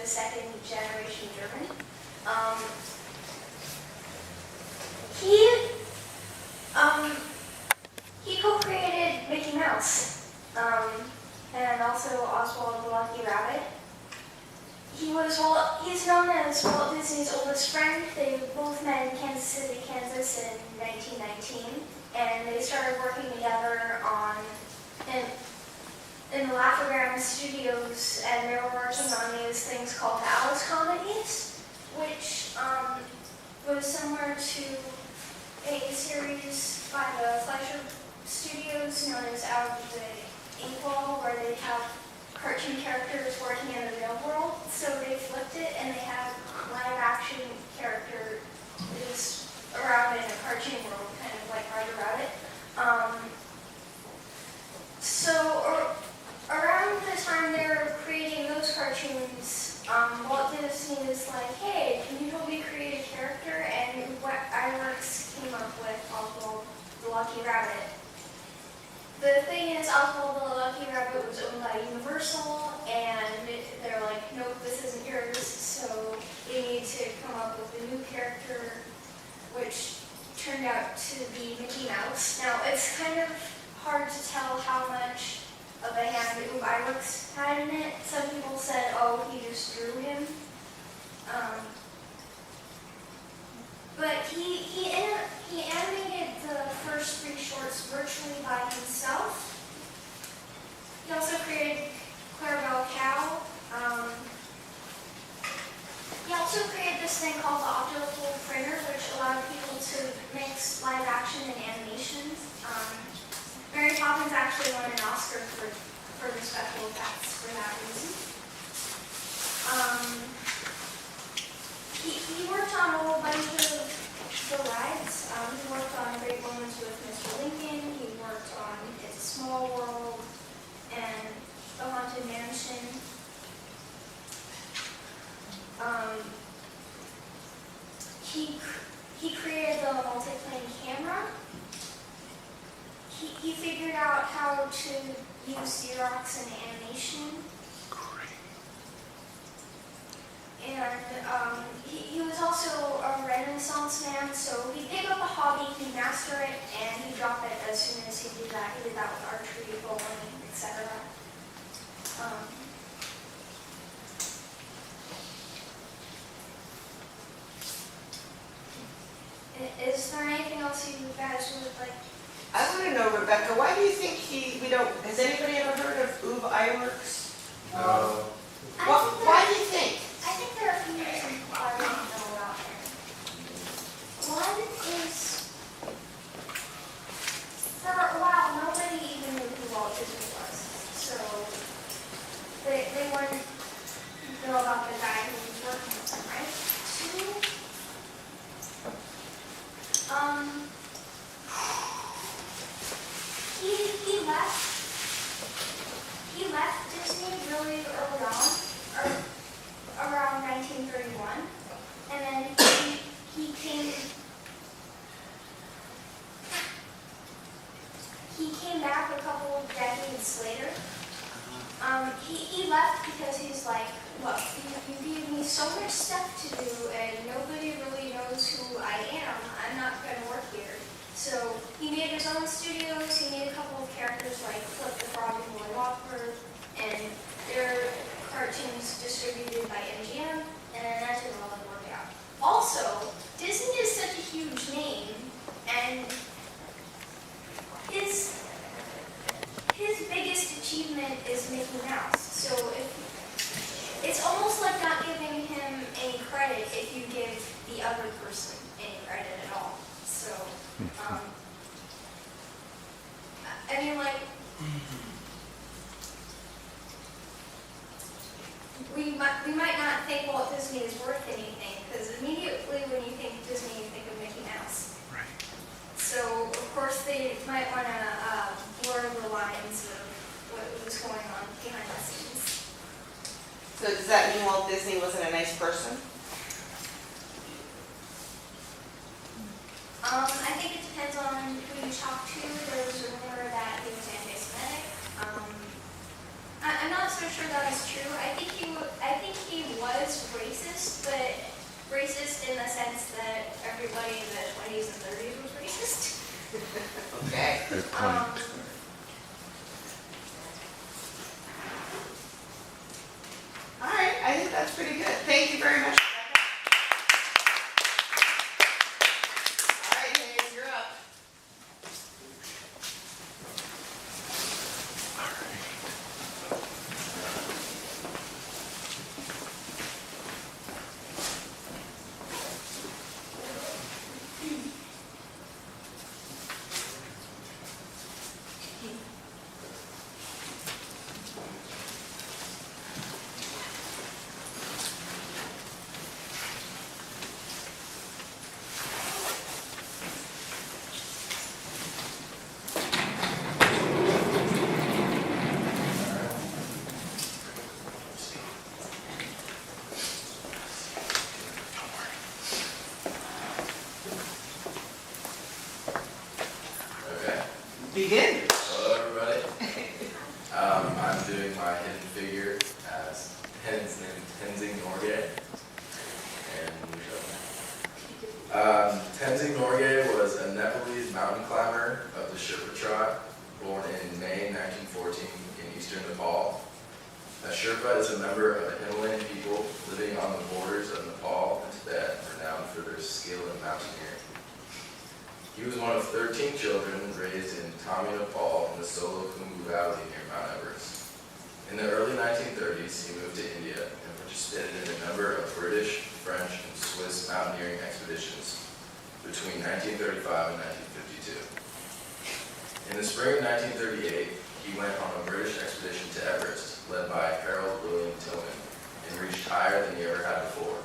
the second generation German. He co-created Mickey Mouse, and also Oswald the Lucky Rabbit. He's known as Walt Disney's oldest friend. They both met in Kansas City, Kansas in 1919, and they started working together in the Laugh-O-Gram Studios, and they were working on these things called the Alice Comedies, which was similar to a series by the Fleischer Studios known as Out of the Inkwell, where they have cartoon characters working in the real world. So they flipped it, and they have live action characters around in a cartoon world, kind of like Roger Rabbit. Around the time they were creating those cartoons, Walt Disney was like, hey, can you help me create a character? And iWorks came up with Oswald the Lucky Rabbit. The thing is, Oswald the Lucky Rabbit was owned by Universal, and they're like, nope, this isn't yours, so they need to come up with a new character, which turned out to be Mickey Mouse. Now, it's kind of hard to tell how much of a hand iWorks had in it. Some people said, oh, he just drew him. But he animated the first 3 shorts virtually by himself. He also created Clarabelle Cow. He also created this thing called the optical printer, which allowed people to mix live action and animations. Mary Poppins actually won an Oscar for the special effects for that reason. He worked on a whole bunch of the rides. He worked on Great Moments with Mr. Lincoln. He worked on It's a Small World and The Haunted Mansion. He created the multiplane camera. He figured out how to use Xerox in animation. And he was also a Renaissance man, so he'd pick up a hobby, he'd master it, and he'd drop it as soon as he did that. He did that with archery, bowling, etc. Is there anything else you guys would like? I want to know, Rebecca, why do you think has anybody ever heard of iWorks? No. Why do you think? I think there are a few reasons why we don't know about him. One is, for a while, nobody even knew who Walt Disney was. So, they wouldn't know about the guy who was working with him, right? 2, he left Disney really early on, or around 1931, and then he came back a couple of decades later. He left because he's like, look, you gave me so much stuff to do, and nobody really knows who I am. I'm not going to work here. So he made his own studios. He made a couple of characters like Flip the Frog and Roy Walker, and they're cartoons distributed by MGM, and that didn't really work out. Also, Disney is such a huge name, and his biggest achievement is Mickey Mouse. So it's almost like not giving him any credit if you give the other person any credit at all. So, I mean, like, we might not think Walt Disney is worth anything, because immediately when you think Disney, you think of Mickey Mouse. Right. So, of course, they might want to blur the lines of what was going on behind the scenes. So does that mean Walt Disney wasn't a nice person? I think it depends on who you talk to. There was a rumor that he was anti-Semitic. I'm not so sure that is true. I think he was racist in the sense that everybody in the 20s and 30s was racist. Okay. Good point. All right, I think that's pretty good. Thank you very much, Rebecca. All right, Hayes, you're up. Okay. Begin. Hello, everybody. I'm doing my hidden figure as Tenzing Norgay. And Tenzing Norgay was a Nepalese mountain climber of the Sherpa tribe, born in May 1914 in eastern Nepal. A Sherpa is a member of the Himalayan people living on the borders of Nepal and Tibet, renowned for their skill in mountaineering. He was one of 13 children raised in Tamil Nepal in the Solo-Khumbu Valley near Mount Everest. In the early 1930s, he moved to India and participated in a number of British, French, and Swiss mountaineering expeditions between 1935 and 1952. In the spring of 1938, he went on a British expedition to Everest, led by Harold William Tillman, and reached higher than he ever had before.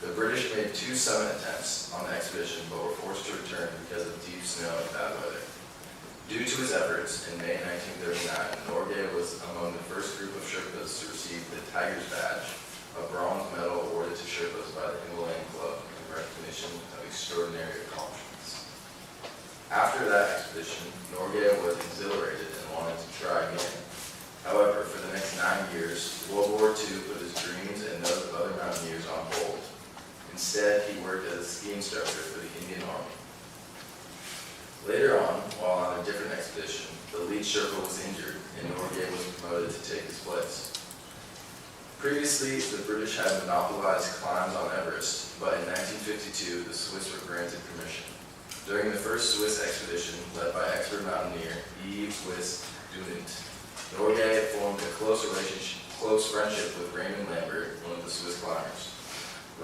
The British made 2 summit attempts on the expedition, but were forced to return because of deep snow and bad weather. Due to his efforts, in May 1939, Norgay was among the first group of Sherpas to receive the Tiger's Badge, a bronze medal awarded to Sherpas by the Himalayan Club in recognition of extraordinary accomplishments. After that expedition, Norgay was exhilarated and wanted to try again. However, for the next 9 years, World War II put his dreams and those of other mountaineers on hold. Instead, he worked as a ski instructor for the Indian Army. Later on, while on a different expedition, the lead Sherpa was injured and Norgay was promoted to take his place. Previously, the British had monopolized climbs on Everest, but in 1952, the Swiss were granted permission. During the first Swiss expedition, led by expert mountaineer Yves Dunant, Norgay formed a close friendship with Raymond Lambert, one of the Swiss climbers.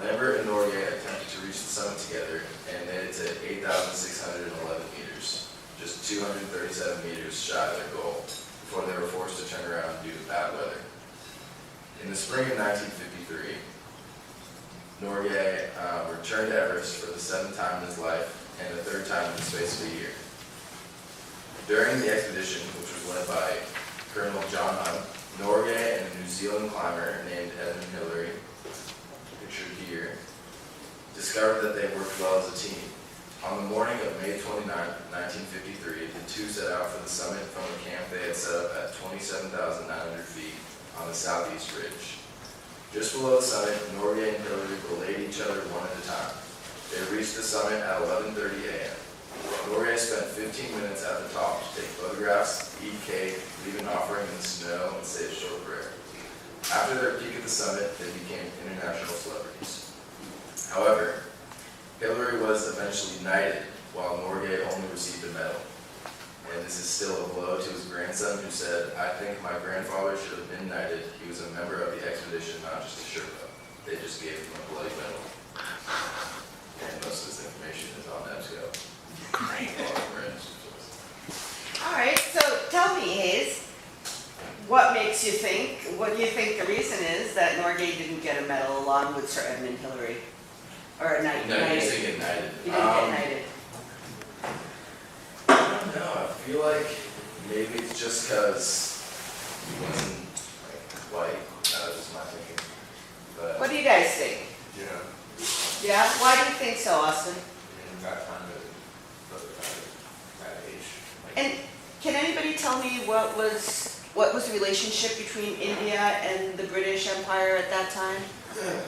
Lambert and Norgay attempted to reach the summit together and made it to 8,611 meters, just 237 meters shy of their goal, before they were forced to turn around due to bad weather. In the spring of 1953, Norgay returned to Everest for the 7th time in his life and the 3rd time in the space of a year. During the expedition, which was led by Colonel John Hunt, Norgay and a New Zealand climber named Edmund Hillary, pictured here, discovered that they worked well as a team. On the morning of May 29, 1953, the two set out for the summit from the camp they had set up at 27,900 feet on the southeast ridge. Just below the summit, Norgay and Hillary relayed each other one at a time. They reached the summit at 11:30 a.m. Norgay spent 15 minutes at the top to take photographs, eat cake, leave an offering in the snow, and say a short prayer. After their peak at the summit, they became international celebrities. However, Hillary was eventually knighted, while Norgay only received a medal. And this is still a blow to his grandson, who said, "I think my grandfather should have been knighted. He was a member of the expedition, not just a Sherpa. They just gave him a bloody medal." And most of this information is on EBSCO. Great. All right, so tell me, Hayes, what do you think the reason is that Norgay didn't get a medal along with Sir Edmund Hillary? Or a knight? No, he didn't get knighted. He didn't get knighted. I don't know. I feel like maybe it's just because he wasn't white. That was just my thinking. But What do you guys think? Yeah, Yeah? Why do you think so, Austin? in that time of that age. And can anybody tell me what was the relationship between India and the British Empire at that time? I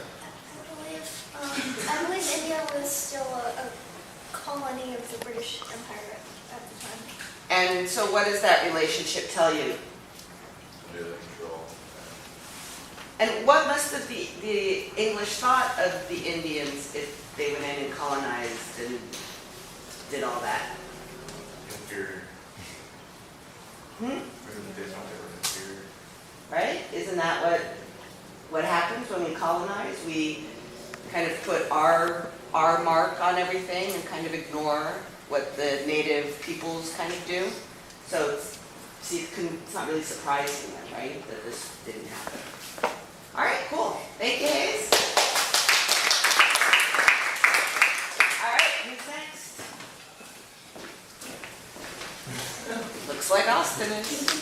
believe. I believe India was still a colony of the British Empire at the time. And so what does that relationship tell you? Under the control. And what must have the English thought of the Indians if they went in and colonized and did all that? Inferior. Hmm? Maybe they thought they were inferior. Right? Isn't that what happens when we colonize? We kind of put our mark on everything and kind of ignore what the native peoples kind of do. So it's not really surprising then, right, that this didn't happen. All right, cool. Thank you, Hayes. All right, who's next? Looks like Austin is.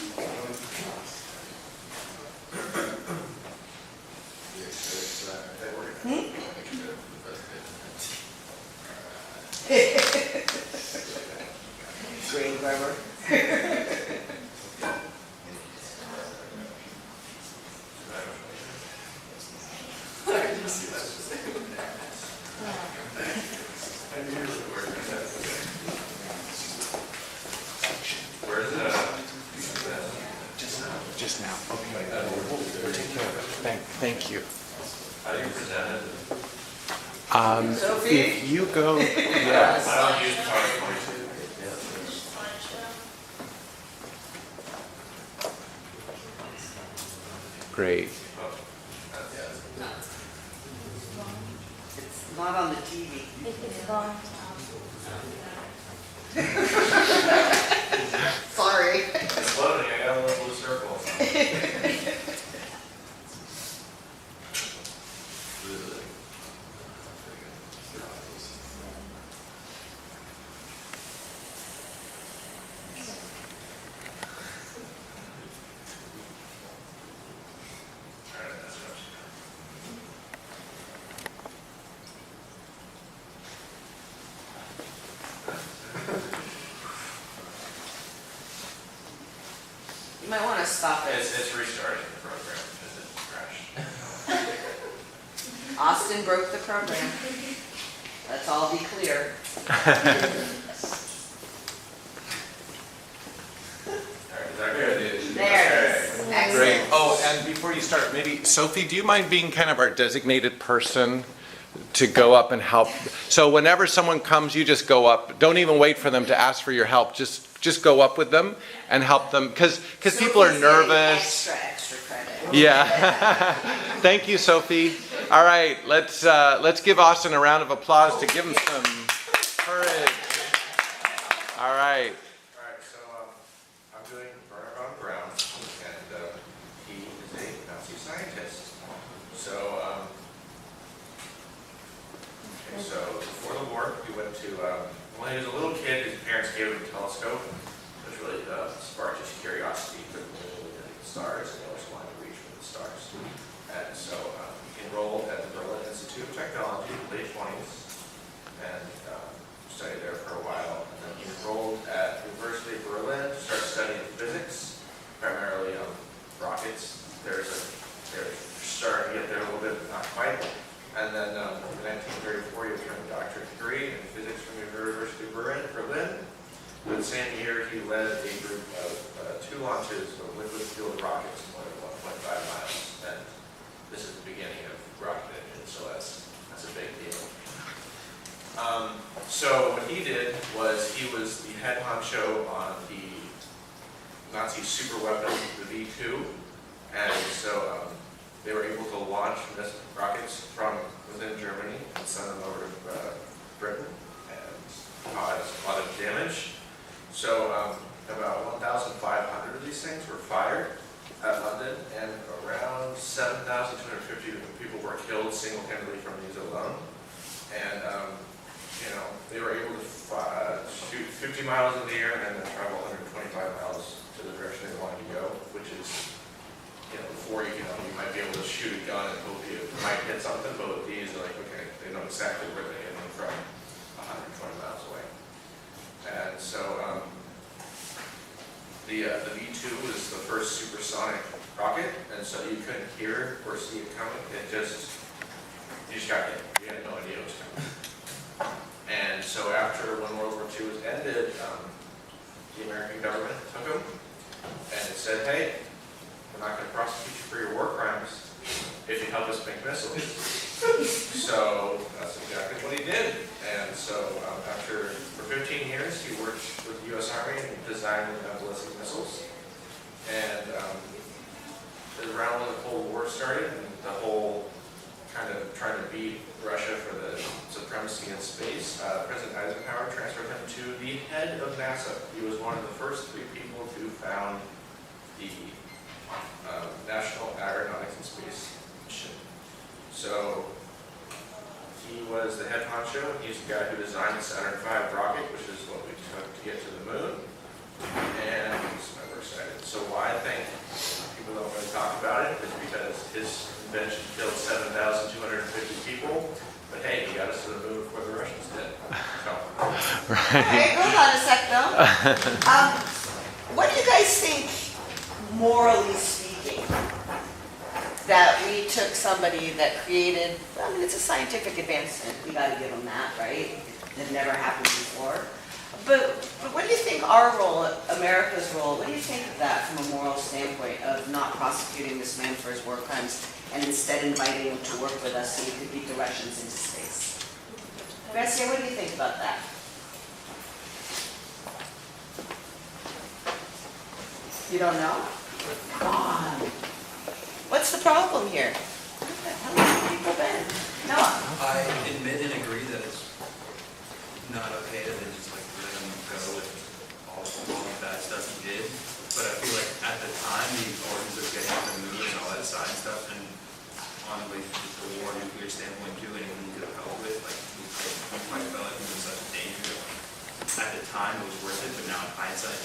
Green Weber. Just now. Okay. We'll take care of it. Thank you. How do you present it? Sophie? If you go, yes. I don't use PowerPoint. Great. Oh, It's not on the TV. It's gone. Sorry. It's loading, I got a little blue circle. You might want to stop it. It's restarting the program because it crashed. Austin broke the program. Let's all be clear. Alright, is that good? There it is. Excellent. Great. Oh, and before you start, maybe, Sophie, do you mind being kind of our designated person to go up and help? So whenever someone comes, you just go up. Don't even wait for them to ask for your help. Just go up with them and help them, because people are Sophie's getting nervous. Extra credit. Yeah. Thank you, Sophie. All right, let's give Austin a round of applause to give him some courage. All right. Alright, so I'm doing Wernher Braun, and he is a Nazi scientist. So, okay, so before the war, he went to, when he was a little kid, his parents gave him a telescope, which really sparked his curiosity for the moon and the stars, and he always wanted to reach for the stars. And so he enrolled at the Berlin Institute of Technology in the late 20s, and studied there for a while. And then he enrolled at the University of Berlin to start studying physics, primarily rockets. They're starting to get there a little bit, but not quite. And then in 1934, he obtained a doctorate degree in physics from the University of Berlin. The same year, he led a group of 2 launches of liquid-fueled rockets more than 1.5 miles. And this is the beginning of rocket engines, so that's a big deal. So what he did was he was the head honcho on the Nazi super weapon, the V2, and so they were able to launch rockets from within Germany and send them over to Britain and cause a lot of damage. So about 1,500 of these things were fired at London, and around 7,250 people were killed single-handedly from these alone. And they were able to shoot 50 miles in the air and then travel 125 miles to the direction they wanted to go, which is, before you might be able to shoot a gun and hope you might hit something, but with these, they're like, okay, they know exactly where they're aiming from 120 miles away. And so the V2 was the first supersonic rocket, and so you couldn't hear or see it coming. You just got hit. We had no idea it was coming. And so after when World War II was ended, the American government took him and it said, hey, we're not going to prosecute you for your war crimes if you help us make missiles. So that's exactly what he did. And so for 15 years, he worked with the U.S. Army and designed ballistic missiles. And it was around when the Cold War started and the whole kind of trying to beat Russia for the supremacy in space. President Eisenhower transferred him to the head of NASA. He was one of the first 3 people to found the National Aeronautics and Space Mission. So he was the head honcho. He's the guy who designed the Saturn V rocket, which is what we took to get to the moon. And he's never excited. So why I think people don't really talk about it is because his invention killed 7,250 people. But hey, he got us to the moon before the Russians did. So. All right, hold on a sec though. What do you guys think, morally speaking, that we took somebody that created, I mean, it's a scientific advancement, we gotta give them that, right? It never happened before. But what do you think our role, America's role, what do you think of that from a moral standpoint of not prosecuting this man for his war crimes and instead inviting him to work with us so we could beat the Russians into space? Pasquel, what do you think about that? You don't know? Come on. What's the problem here? How many people been? Noah? I admit and agree that it's not okay to just like let him go with all the bad stuff he did. But I feel like at the time, the importance of getting on the moon and all that science stuff, and honestly, just the war nuclear standpoint too, anything he could have helped with, like we might felt like he was such a danger. At the time, it was worth it, but now in hindsight,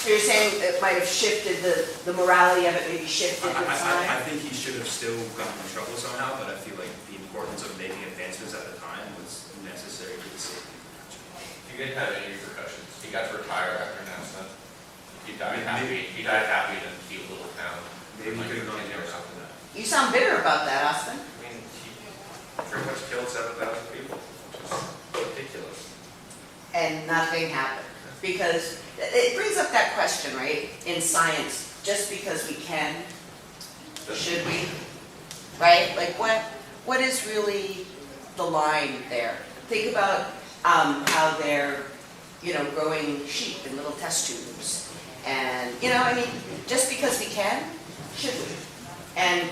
So you're saying it might have shifted, the morality of it maybe shifted with time? I think he should have still gotten in trouble somehow, but I feel like the importance of making advancements at the time was necessary for the safety of the country. He didn't have any repercussions. He got to retire after NASA. He died happy. He died happy in a cute little town. Maybe he could have gone or there. something. You sound bitter about that, Austin. I mean, he pretty much killed 7,000 people, which is ridiculous. And nothing happened. Because it brings up that question, right? In science, just because we can, should we? Right? Like what is really the line there? Think about how they're, growing sheep in little test tubes. And, I mean, just because we can, should we? And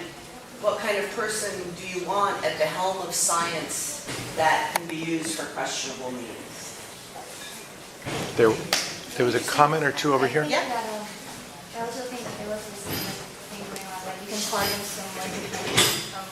what kind of person do you want at the helm of science that can be used for questionable means? There was a comment or two over here. Yeah. I also think that there was this thing going on that you can pardon someone who can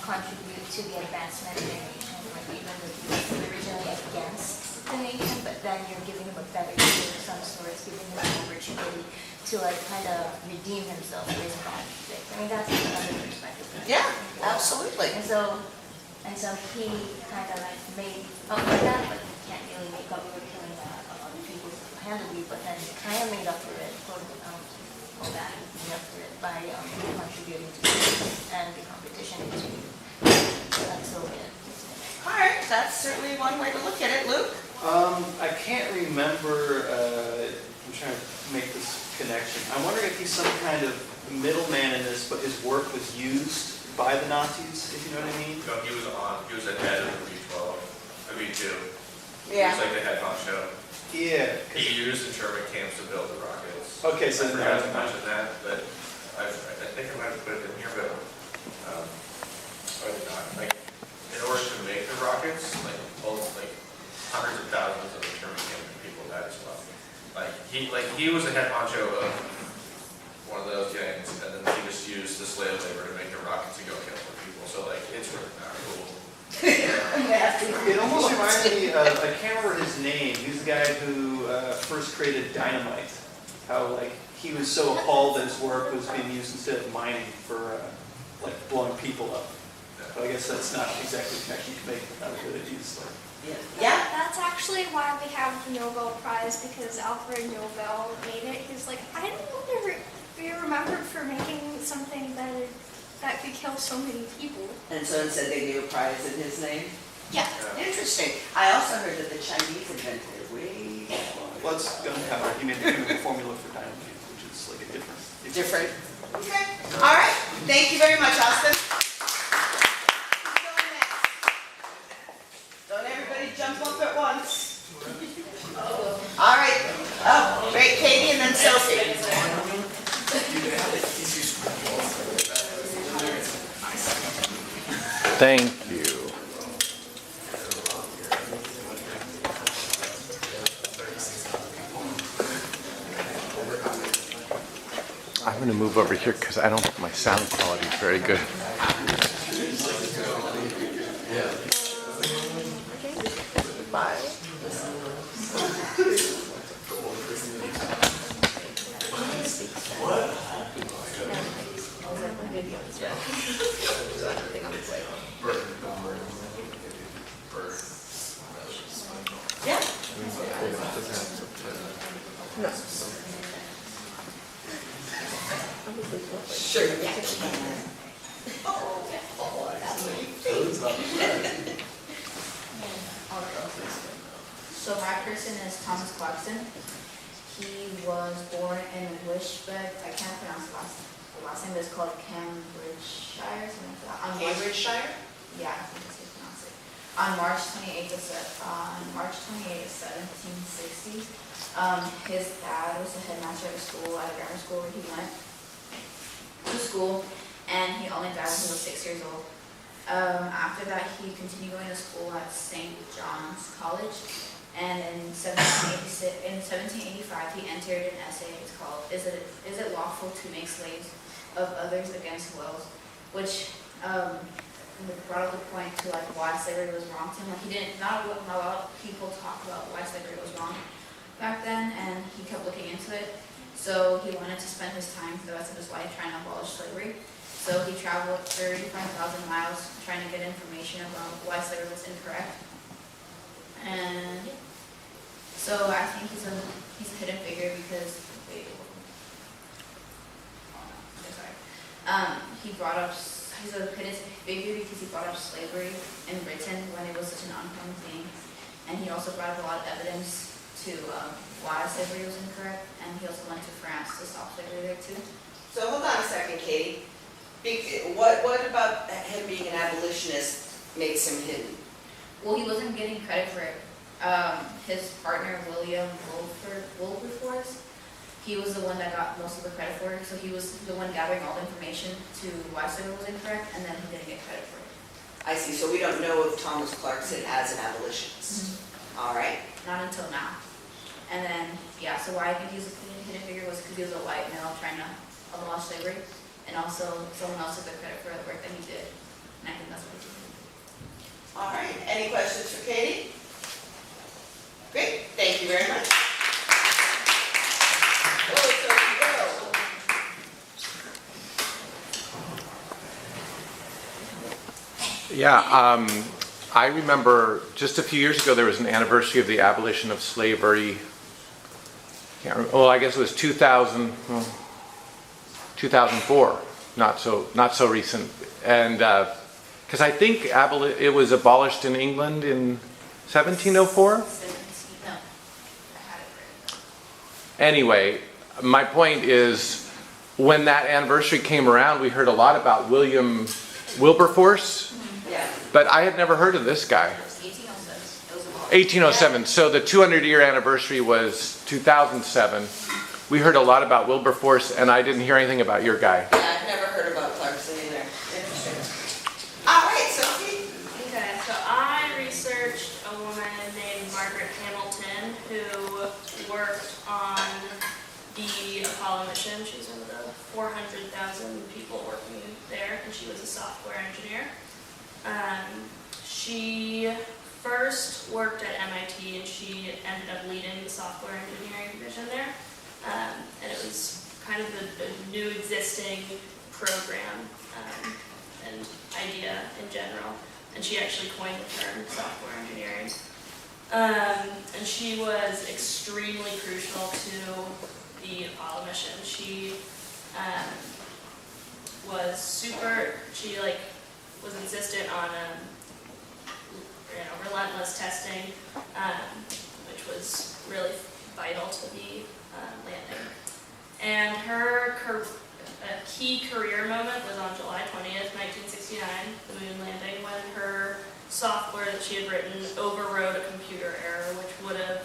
contribute to the advancement of their nation, like even if he was originally against the nation, but then you're giving him a better deal of some sort, giving him an opportunity to kind of redeem himself for his conflict. I mean, that's another perspective. Yeah, absolutely. And so he kind of made up for that, but he can't really make up for killing other people handily, but then he kind of made up for it, all that, he made up for it by contributing to it and the competition between. So that's so good. All right, that's certainly one way to look at it. Luke? I can't remember, I'm trying to make this connection. I'm wondering if he's some kind of middleman in this, but his work was used by the Nazis, if you know what I mean? No, he was the head of the V-2. Yeah. He was like the head honcho. Yeah. He used internment camps to build the rockets. Okay, so I forgot to mention that, but I think I might have put it in here, but I did not. Like, in order to make the rockets, hundreds of thousands of internment camp people died as well. He was the head honcho of one of those gangs, and then he just used the slave labor to make the rockets to go kill more people. So it's really not cool. It almost reminded me of, I can't remember his name, he's the guy who first created dynamite. How he was so appalled that his work was being used instead of mining for blowing people up. But I guess that's not exactly the connection you make, not a good idea. Yeah? That's actually why we have the Nobel Prize, because Alfred Nobel made it. He's like, I don't want to be remembered for making something that that could kill so many people. And so instead they gave a prize in his name? Yeah. Interesting. I also heard that the Chinese invented it way Well, it's gunpowder. He made the chemical formula for dynamite, which is like a different. different. Okay, all right. Thank you very much, Austin. Who's going next? Don't everybody jump up at once. All right. Oh, great, Katie and then Sophie. Thank you. I'm going to move over here because I don't think my sound quality is very good. Yeah. Sure, yeah. So my person is Thomas Clarkson. He was born in Wishbeck. I can't pronounce the last name, but it's called Cambridgeshire, something like that. Cambridgeshire? Yeah, I think that's how you pronounce it. On March 28th of 1760, his dad was the headmaster at a school, at a grammar school where he went to school, and he only died when he was 6 years old. After that, he continued going to school at St. John's College, and in 1785, he entered an essay. It's called "Is it lawful to make slaves of others against wills?" which brought up the point to like why slavery was wrong to him. Like not a lot of people talk about why slavery was wrong back then, and he kept looking into it. So he wanted to spend his time for the rest of his life trying to abolish slavery. So he traveled 35,000 miles trying to get information about why slavery was incorrect. And so I think he's a hidden figure because he's a hidden figure because he brought up slavery in Britain when it was such an uncommon thing, and he also brought up a lot of evidence to why slavery was incorrect, and he also went to France to stop slavery there too. So hold on a second, Katie. What about him being an abolitionist makes him hidden? Well, he wasn't getting credit for it. His partner, William Wilberforce, he was the one that got most of the credit for it. So he was the one gathering all the information to why slavery was incorrect, and then he didn't get credit for it. I see. So we don't know of Thomas Clarkson as an abolitionist. All right. Not until now. And then, yeah, so why I think he was a hidden figure was because he was a white male trying to abolish slavery, and also someone else took the credit for the work that he did. And I think that's what he did. All right. Any questions for Katie? Great. Thank you very much. Oh, so you go. Yeah, I remember just a few years ago there was an anniversary of the abolition of slavery. Well, I guess it was 2004, not so recent, and because I think it was abolished in England in 1704. No, I had it written. Anyway, my point is, when that anniversary came around, we heard a lot about William Wilberforce, Yeah. but I had never heard of this guy. It was 1807. It was abolished. 1807, so the 200-year anniversary was 2007. We heard a lot about Wilberforce, and I didn't hear anything about your guy. Yeah, I've never heard about Clarkson either. Interesting. All right, Sophie. Okay, so I researched a woman named Margaret Hamilton who worked on the Apollo mission. She was one of the 400,000 people working there, and she was a software engineer. She first worked at MIT, and she ended up leading the software engineering division there. And it was kind of a new existing program and idea in general. And she actually coined the term software engineering. And she was extremely crucial to the Apollo mission. She was super, she like was insistent on relentless testing, which was really vital to the landing. And her key career moment was on July 20th, 1969, the moon landing, when her software that she had written overrode a computer error, which would have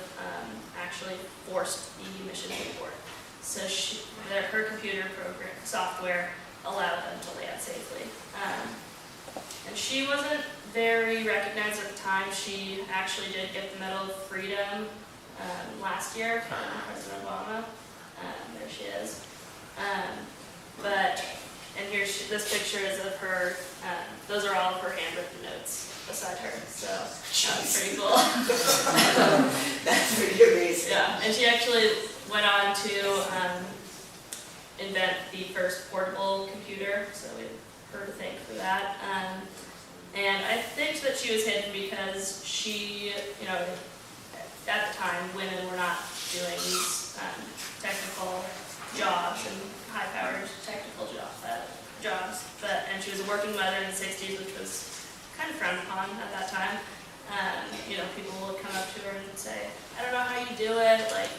actually forced the mission to abort. So her computer software allowed them to land safely. And she wasn't very recognized at the time. She actually did get the Medal of Freedom last year from President Obama. There she is. And this picture is of her, those are all of her handwritten notes beside her, so that's pretty cool. That's pretty amazing. Yeah, and she actually went on to invent the first portable computer, so we have her to thank for that. And I think that she was hidden because she, at the time, women were not doing these technical jobs and high-powered technical jobs. And she was a working mother in the 60s, which was kind of frowned upon at that time. People would come up to her and say, I don't know how you do it, like,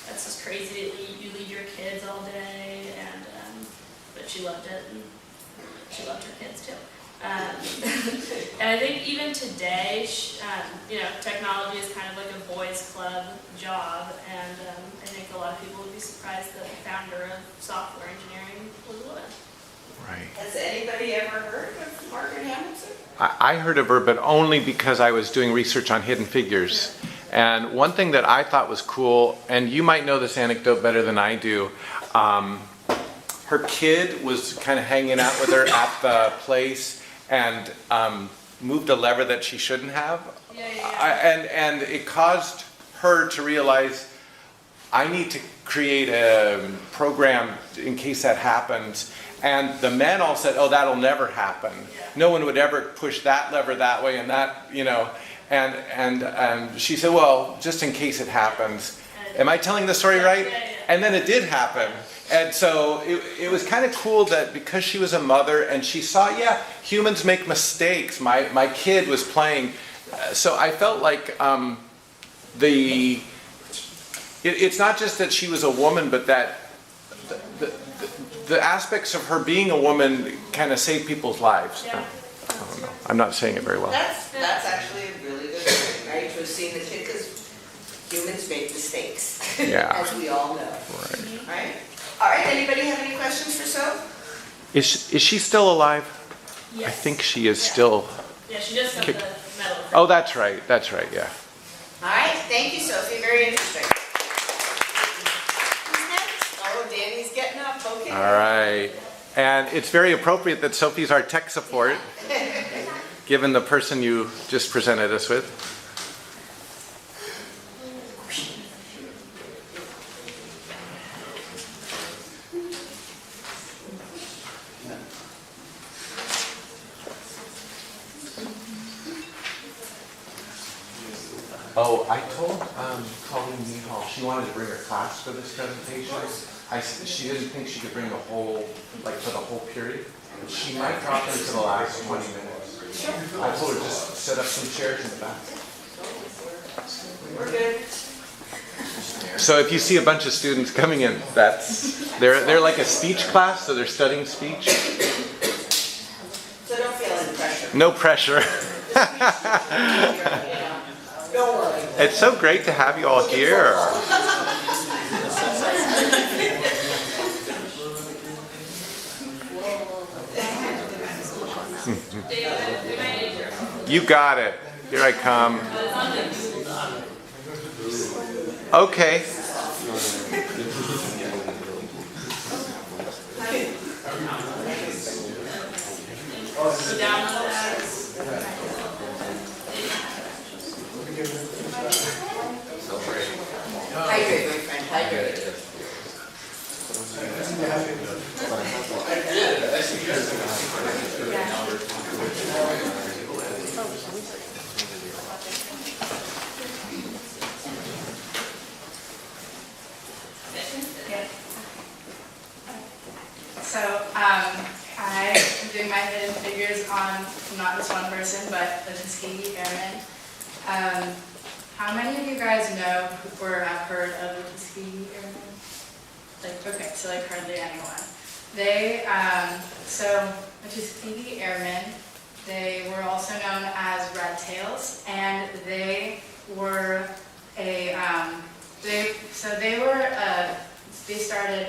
that's just crazy that you lead your kids all day, but she loved it, and she loved her kids too. And I think even today, technology is kind of like a boys' club job, and I think a lot of people would be surprised that the founder of software engineering was a woman. Right. Has anybody ever heard of Margaret Hamilton? I heard of her, but only because I was doing research on Hidden Figures. And one thing that I thought was cool, and you might know this anecdote better than I do, her kid was kind of hanging out with her at the place and moved a lever that she shouldn't have. And it caused her to realize, I need to create a program in case that happens. And the men all said, oh, that'll never happen. No one would ever push that lever that way and that, And she said, well, just in case it happens. Am I telling the story right? And then it did happen. And so it was kind of cool that because she was a mother and she saw, humans make mistakes. My kid was playing. So I felt like it's not just that she was a woman, but that the aspects of her being a woman kind of saved people's lives. Yeah. I don't know. I'm not saying it very well. That's actually a really good thing, right? To have seen the kid, because humans make mistakes, Yeah. as we all know. Right? All right, anybody have any questions for Soph? Is she still alive? Yes. I think she is still. Yeah, she just got the Medal of Freedom. Oh, that's right, yeah. All right, thank you, Sophie. Very interesting. Who's next? Oh, Danny's getting up. Okay. All right. And it's very appropriate that Sophie's our tech support, given the person you just presented us with. Oh, I told Colleen Nehall she wanted to bring her class for this presentation. She didn't think she could bring the whole, for the whole period. She might drop into the last 20 minutes. I told her just set up some chairs in the back. We're good. So if you see a bunch of students coming in, they're like a speech class, so they're studying speech. So don't feel any pressure. No pressure. Don't worry. It's so great to have you all here. You got it. Here I come. Okay. Hydrate, my friend, hydrate. So doing my hidden figures on not just one person, but the Tuskegee Airmen. How many of you guys know or have heard of the Tuskegee Airmen? Like, okay, so like hardly anyone. They, so the Tuskegee Airmen, they were also known as Red Tails, and they were they started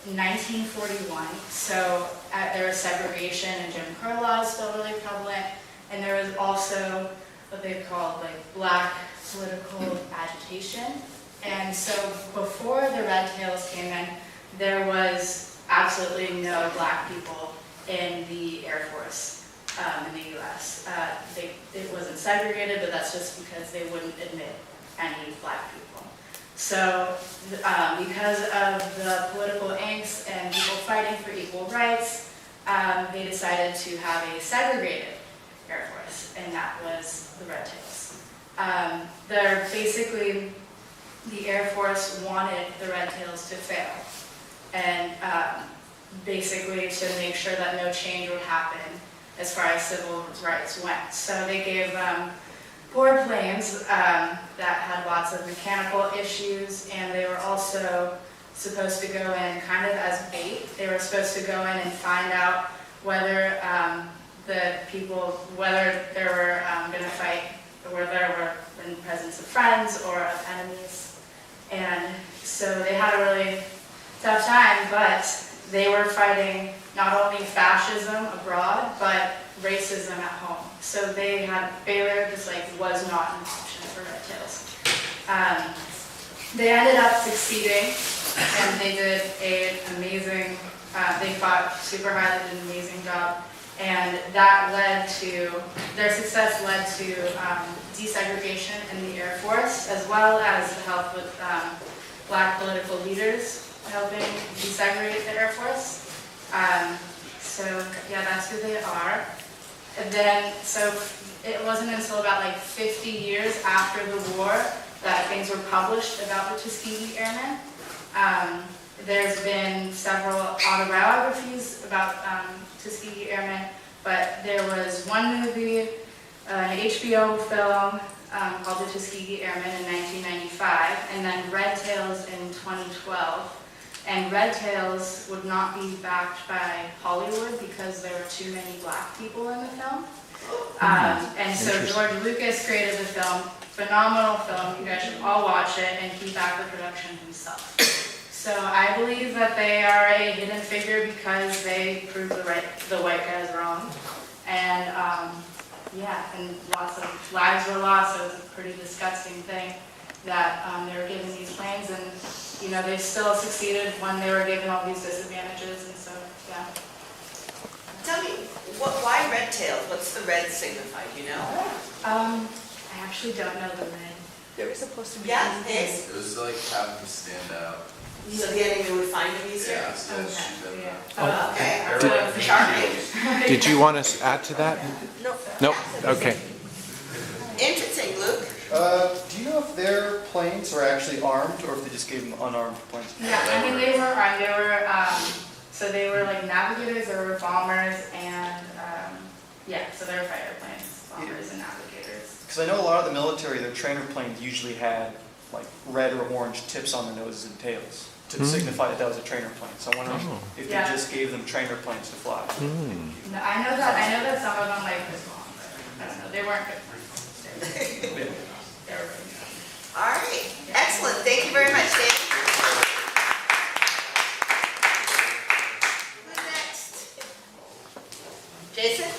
in 1941, so there was segregation and Jim Crow laws still really prevalent, and there was also what they called like black political agitation. And so before the Red Tails came in, there was absolutely no black people in the Air Force in the U.S. It wasn't segregated, but that's just because they wouldn't admit any black people. So because of the political angst and people fighting for equal rights, they decided to have a segregated Air Force, and that was the Red Tails. They're basically, the Air Force wanted the Red Tails to fail, and basically to make sure that no change would happen as far as civil rights went. So they gave them board planes that had lots of mechanical issues, and they were also supposed to go in kind of as bait. They were supposed to go in and find out whether the people, whether they were going to fight, or whether they were in the presence of friends or of enemies. And so they had a really tough time, but they were fighting not only fascism abroad, but racism at home. So they had failure, just like was not an option for Red Tails. They ended up succeeding, and they did an amazing, they fought super hard, they did an amazing job, and that led to, their success led to desegregation in the Air Force, as well as the help with black political leaders helping desegregate the Air Force. So yeah, that's who they are. And then, so it wasn't until about like 50 years after the war that things were published about the Tuskegee Airmen. There's been several autobiographies about Tuskegee Airmen, but there was one movie, an HBO film called The Tuskegee Airmen in 1995, and then Red Tails in 2012. And Red Tails would not be backed by Hollywood because there were too many black people in the film. And so George Lucas created the film, phenomenal film, you guys should all watch it, and he backed the production himself. So I believe that they are a hidden figure because they proved the white guys wrong. And yeah, and lots of lives were lost, so it was a pretty disgusting thing that they were given these planes, and you know, they still succeeded when they were given all these disadvantages, and so, yeah. Tell me, why red tails? What's the red signify, do you know? I actually don't know the red. They were supposed to be. Yeah, thanks. It was to like have them stand out. So the enemy would find them easier? Yeah, so shoot them down. Oh, okay. Did- Charming. Did you want to add to that? Nope. Nope, okay. Interesting, Luke. Do you know if their planes were actually armed, or if they just gave them unarmed planes? Yeah, I mean, they were armed, so they were like navigators, they were bombers, and, yeah, so they were fighter planes, bombers and navigators. Because I know a lot of the military, their trainer planes usually had like red or orange tips on the noses and tails to signify that that was a trainer plane. So I wonder if they just gave them trainer planes to fly. No, I know that some of them like was bomb, but I don't know, they weren't good planes. They were really good. All right, excellent. Thank you very much, Dave. Who's next? Jason?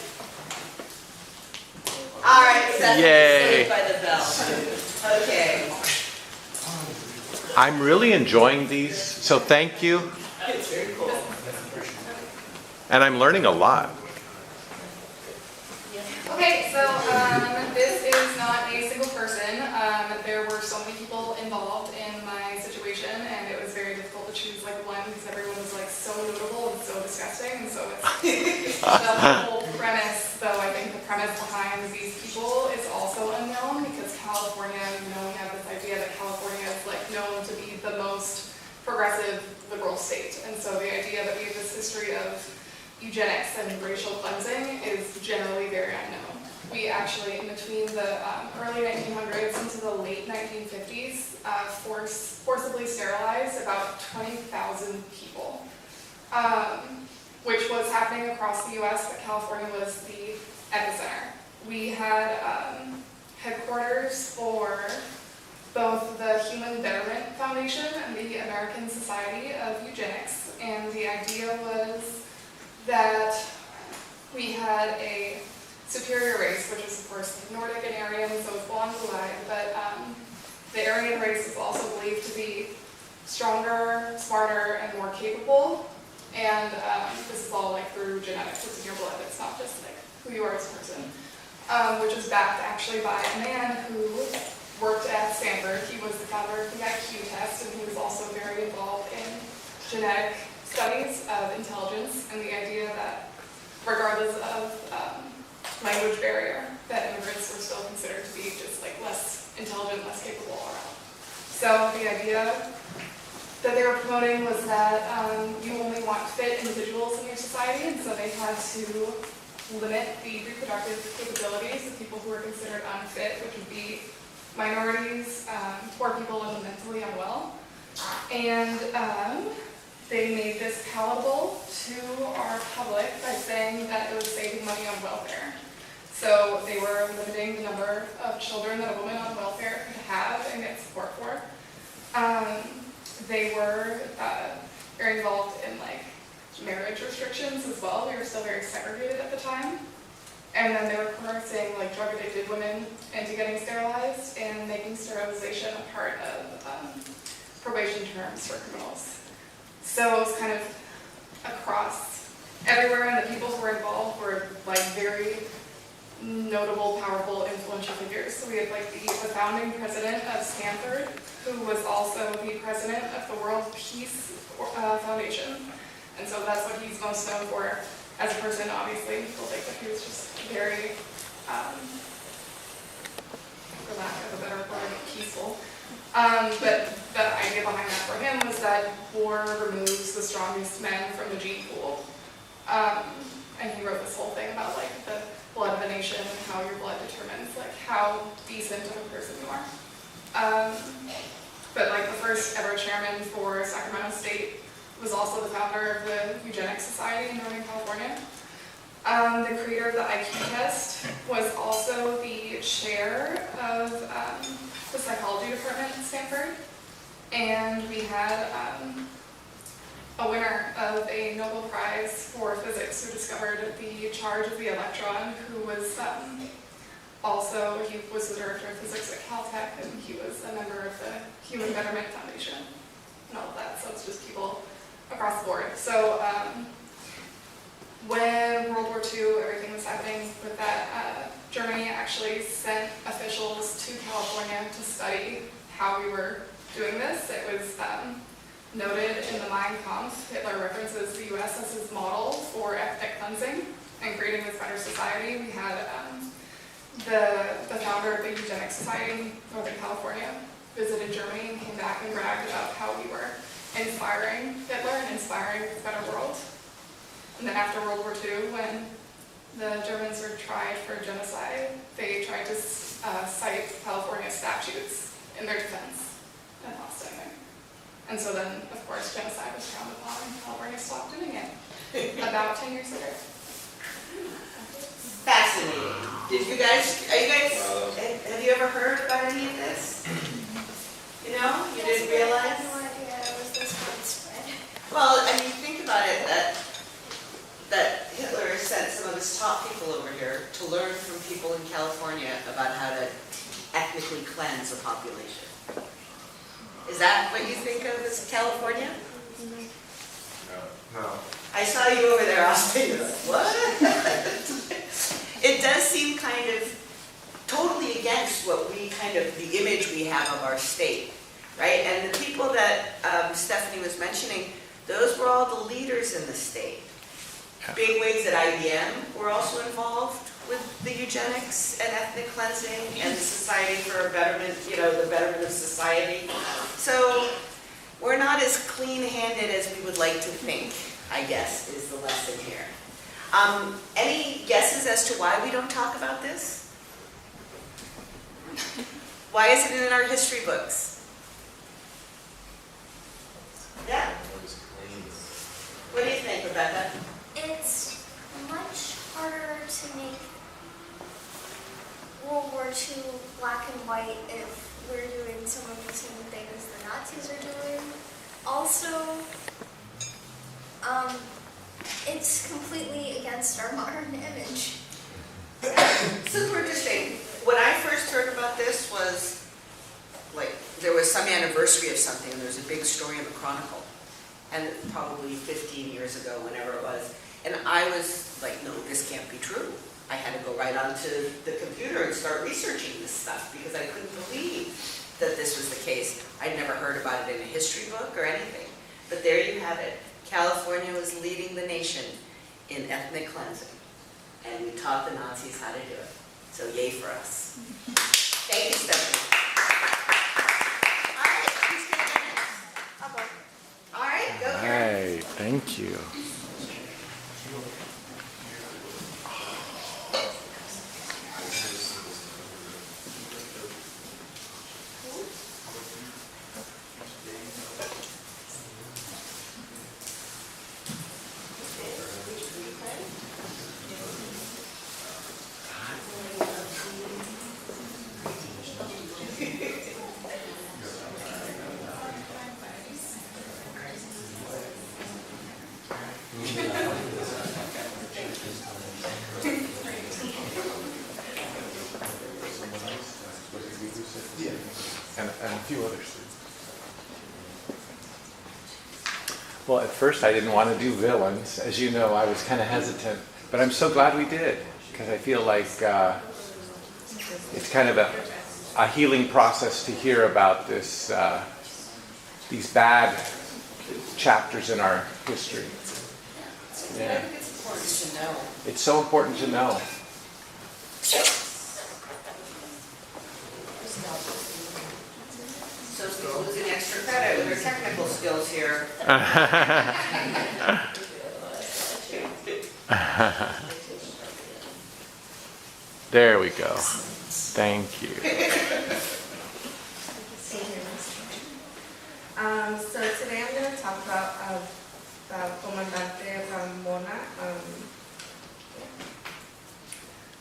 All right, Seth. Yay. Saved by the bell. Okay. I'm really enjoying these, so thank you. And I'm learning a lot. Okay, so this is not a single person. There were so many people involved in my situation, and it was very difficult to choose like one because everyone was like so notable and so disgusting. And so it's the whole premise, though I think the premise behind these people is also unknown because California, you know, we have this idea that California is like known to be the most progressive liberal state, and so the idea that we have this history of, eugenics and racial cleansing is generally very unknown. We actually, in between the early 1900s into the late 1950s, forcibly sterilized about 20,000 people, which was happening across the US, but California was the epicenter. We had headquarters for both the Human Betterment Foundation and the American Society of Eugenics, and the idea was that we had a superior race, which is of course Nordic and Aryan, so it's blonde blue-eyed, but the Aryan race is also believed to be stronger, smarter, and more capable, and this is all like through genetics, it's in your blood, it's not just like who you are as a person, which is backed actually by a man who worked at Stanford. He was the founder of the IQ test, and he was also very involved in genetic studies of intelligence and the idea that regardless of language barrier, that immigrants were still considered to be just like less intelligent, less capable overall. So the idea that they were promoting was that you only want fit individuals in your society, and so they had to limit the reproductive capabilities of people who were considered unfit, which would be minorities, poor people, and the mentally unwell. And they made this palatable to our public by saying that it was saving money on welfare. So they were limiting the number of children that a woman on welfare could have and get support for. They were very involved in like marriage restrictions as well. We were still very segregated at the time. And then they were coercing like drug addicted women into getting sterilized and making sterilization a part of probation terms for criminals. So it was kind of across everywhere, and the people who were involved were like very notable, powerful, influential figures. So we had like the founding president of Stanford, who was also the president of the World Peace Foundation. And so that's what he's most known for as a person, obviously. People think that he was just very, for lack of a better word, peaceful. But the idea behind that for him was that war removes the strongest men from the gene pool. And he wrote this whole thing about like the blood of a nation and how your blood determines like how decent of a person you are. But like the first ever chairman for Sacramento State was also the founder of the Eugenics Society in Northern California. The creator of the IQ test was also the chair of the psychology department at Stanford. And we had a winner of a Nobel Prize for physics who discovered the charge of the electron, who was also, he was the director of physics at Caltech, and he was a member of the Human Betterment Foundation and all of that. So it's just people across the board. So when World War II, everything was happening with that, Germany actually sent officials to California to study how we were doing this. It was noted in the Mein Kampf. Hitler references the US as his model for ethnic cleansing and creating this better society. We had the founder of the Eugenics Society in Northern California visited Germany and came back and bragged about how we were inspiring Hitler and inspiring a better world. And then after World War II, when the Germans were tried for genocide, they tried to cite California statutes in their defense and lost anything. And so then, of course, genocide was frowned upon and California stopped doing it about 10 years later. Fascinating. Have you ever heard about any of this? You know, you didn't I realize? had no idea it was this widespread. Well, I mean, think about it, that Hitler sent some of his top people over here to learn from people in California about how to ethnically cleanse a population. Is that what you think of as California? No. I saw you over there, Austin. You're like, what? It does seem kind of totally against what we the image we have of our state, right? And the people that Stephanie was mentioning, those were all the leaders in the state. Big wigs at IBM were also involved with the eugenics and ethnic cleansing and the Society for Betterment, the betterment of society. So we're not as clean-handed as we would like to think, I guess, is the lesson here. Any guesses as to why we don't talk about this? Why isn't it in our history books? Yeah. What do you think, Rebecca? It's much harder to make World War II black and white if we're doing some of the same things the Nazis are doing. Also, it's completely against our modern image. Super interesting. When I first heard about this was, like, there was some anniversary of something, and there was a big story in the Chronicle, and probably 15 years ago, whenever it was, and I was like, no, this can't be true. I had to go right onto the computer and start researching this stuff because I couldn't believe that this was the case. I'd never heard about it in a history book or anything. But there you have it. California was leading the nation in ethnic cleansing, and we taught the Nazis how to do it. So yay for us. Thank you, Stephanie. All right, who's going to go next? I'll go. All right, go Karen. Hey, thank you. And a few others. Well, at first I didn't want to do villains. As you know, I was kind of hesitant, but I'm so glad we did, because I feel like it's kind of a healing process to hear about this, these bad chapters in our history. Yeah. It's important to know. It's so important to know. So she's losing extra credit with her technical skills here. There we go. Thank you. So today I'm going to talk about Comandante Ramona.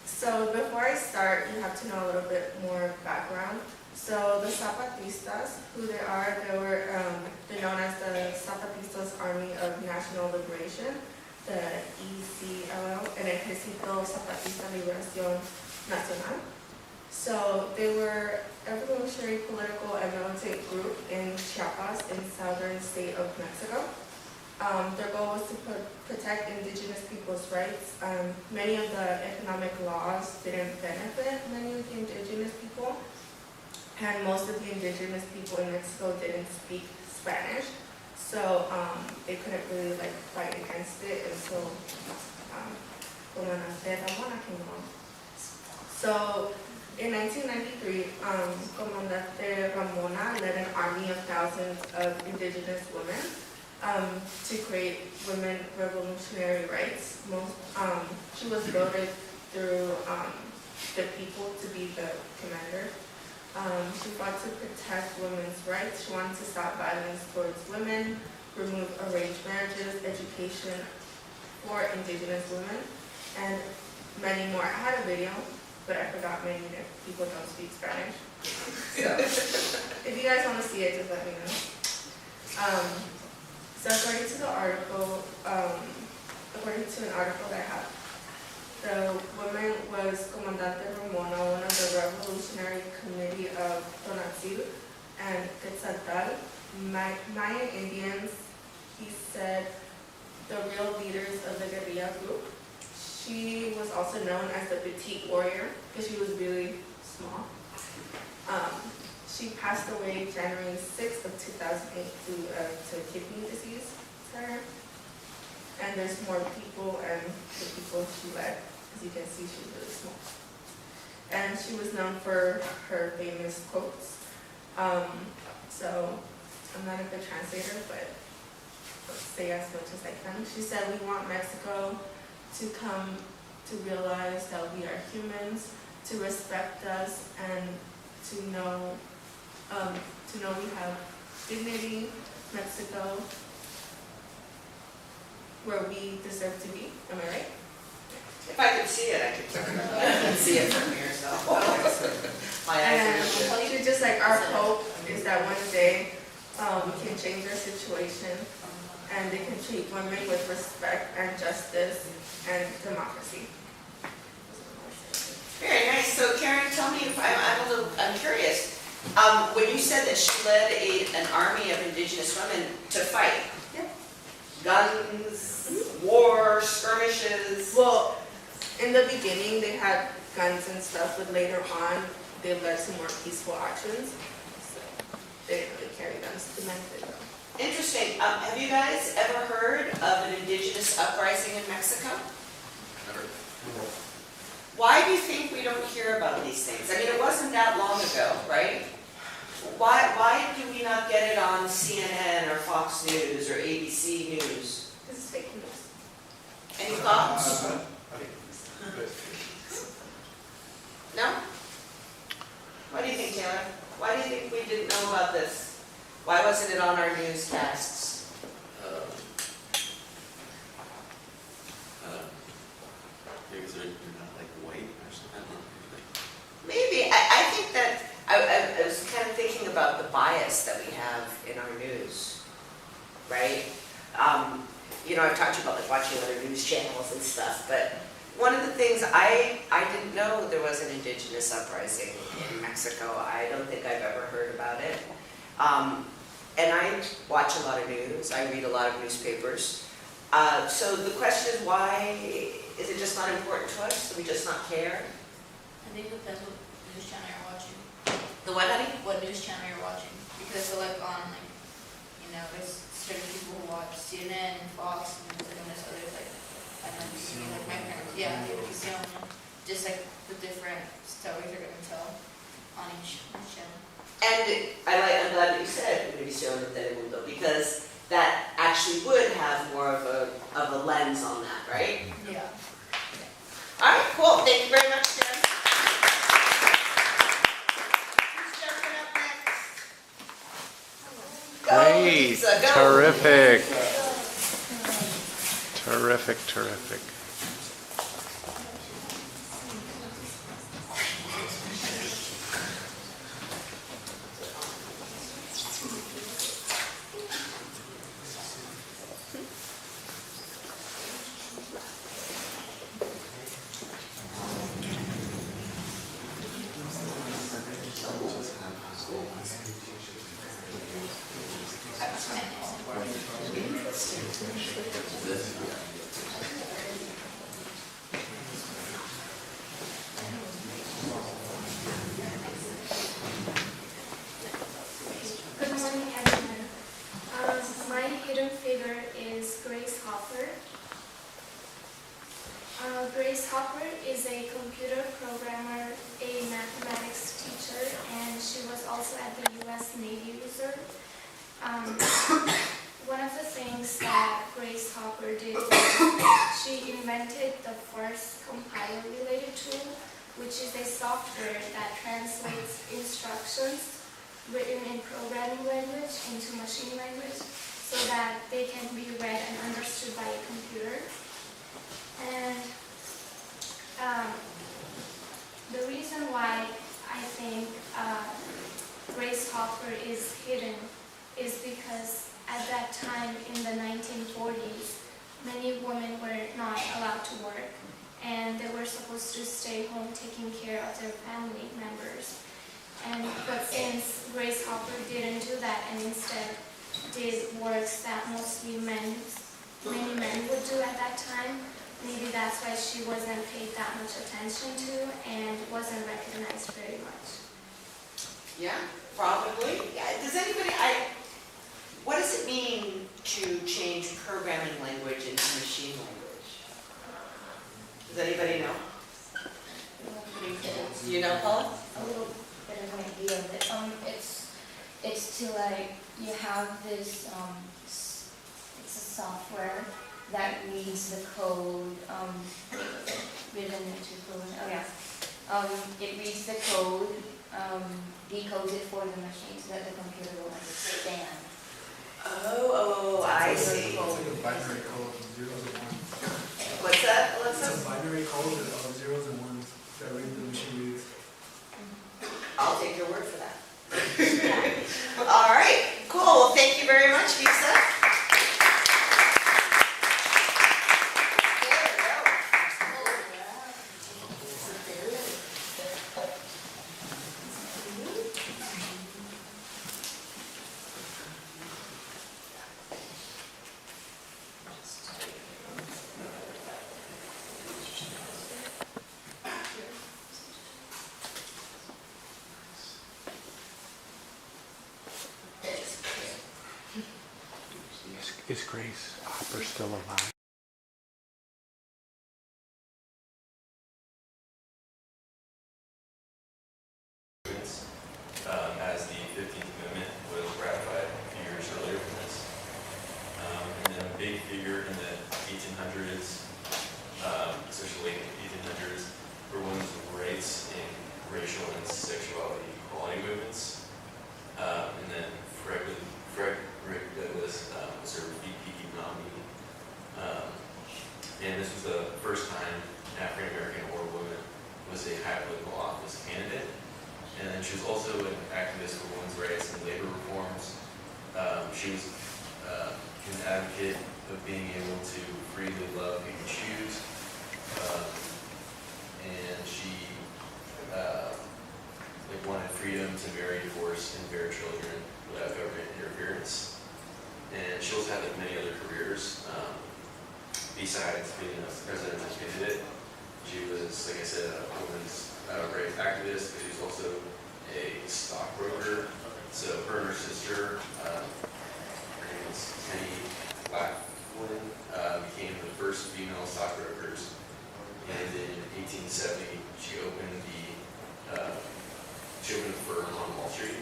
So before I start, you have to know a little bit more background. So the Zapatistas, who they are, they're known as the Zapatistas Army of National Liberation, the ECLL, and Ejército Zapatista Liberación Nacional. So they were a revolutionary political and military group in Chiapas, in southern state of Mexico. Their goal was to protect indigenous people's rights. Many of the economic laws didn't benefit many of the indigenous people, and most of the indigenous people in Mexico didn't speak Spanish, so they couldn't really fight against it until Comandante Ramona came along. So in 1993, Comandante Ramona led an army of thousands of indigenous women to create women revolutionary rights. She was voted through the people to be the commander. She fought to protect women's rights. She wanted to stop violence towards women, remove arranged marriages, education for indigenous women, and many more. I had a video, but I forgot many people don't speak Spanish. So if you guys want to see it, just let me know. So according to an article that I have, the woman was Comandante Ramona, one of the Revolutionary Committee of Tonantzin and Quetzaltal, Mayan Indians. He said the real leaders of the guerrilla group. She was also known as the petite warrior because she was really small. She passed away January 6th of 2008 to kidney disease. And there's more people and the people she led. As you can see, she's really small. And she was known for her famous quotes. So I'm not a good translator, but I'll say as much as I can. She said, "We want Mexico to come to realize that we are humans, to respect us, and to know we have dignity, Mexico, where we deserve to be. Am I right? If I could see it, I could turn it up. I can't see it from here, so. My eyes are And to just like our hope is that one day we can change our situation and they can treat women with respect and justice and democracy. Very nice. So Karen, tell me, if I'm curious. When you said that she led an army of indigenous women to fight, Yeah. guns, war, skirmishes. Well, in the beginning they had guns and stuff, but later on they led to more peaceful actions. So they didn't really carry guns. The men did though. Interesting. Have you guys ever heard of an indigenous uprising in Mexico? Never. Why do you think we don't hear about these things? I mean, it wasn't that long ago, right? Why do we not get it on CNN or Fox News or ABC News? This is fake news. Any thoughts? No? What do you think, Taylor? Why do you think we didn't know about this? Why wasn't it on our newscasts? Because they're not like white or something. Maybe. I think that I was kind of thinking about the bias that we have in our news, right? I've talked to you about like watching other news channels and stuff, but one of the things I didn't know there was an indigenous uprising in Mexico. I don't think I've ever heard about it. And I watch a lot of news. I read a lot of newspapers. So the question is, why is it just not important to us? Do we just not care? I think it depends what news channel you're watching. The what, honey? What news channel you're watching. Because like on there's certain people who watch CNN and Fox and there's others like NBC, like my parents. Yeah, ABC on just like the different stories they're gonna tell on each channel. And I'm glad that you said Univision and Telemundo, because that actually would have more of a lens on that, right? Yeah. All right, cool. Thank you very much, Jen. Who's jumping up next? Go, Great, Lisa, go. terrific. Terrific. Good morning, everyone. My hidden figure is Grace Hopper. Grace Hopper is a computer programmer, a mathematics teacher, and she was also at the U.S. Navy Reserve. One of the things that Grace Hopper did was she invented the first compiler-related tool, which is a software that translates instructions written in programming language into machine language so that they can be read and understood by a computer. And the reason why I think Grace Hopper is hidden is because at that time in the 1940s, many women were not allowed to work and they were supposed to stay home taking care of their family members. But since Grace Hopper didn't do that and instead did works that many men would do at that time, maybe that's why she wasn't paid that much attention to and wasn't recognized very much. Yeah, probably. Yeah. What does it mean to change programming language into machine language? Does anybody know? Do you know, Paula? A little bit of an idea of it. It's to like, you have this, it's a software that reads the code, written into code, oh yeah. It reads the code, decodes it for the machine so that the computer will understand. Oh, I see. It's like a binary code of zeros and ones. What's that, It's Alyssa? a binary code of zeros and ones that the machine reads. I'll take your word for that. All right, cool. Well, thank you very much, Lisa. Is Grace Hopper still alive? As the 15th Amendment was ratified a few years earlier than this. And then a big figure in the 1800s, especially late 1800s, were women's rights in racial and sexuality equality movements. And then Frederick Douglass was her VP nominee. And this was the first time an African American or woman was a high political office candidate. And then she was also an activist for women's rights and labor reforms. She was an advocate of being able to freely love who you choose. And she wanted freedom to marry, divorce, and bear children without government interference. And she also had many other careers besides being a presidential candidate. She was, like I said, a women's rights activist, but she was also a stockbroker. So her and her sister, her name was Penny Blackwood, became the first female stockbrokers. And in 1870, she opened a firm on Wall Street.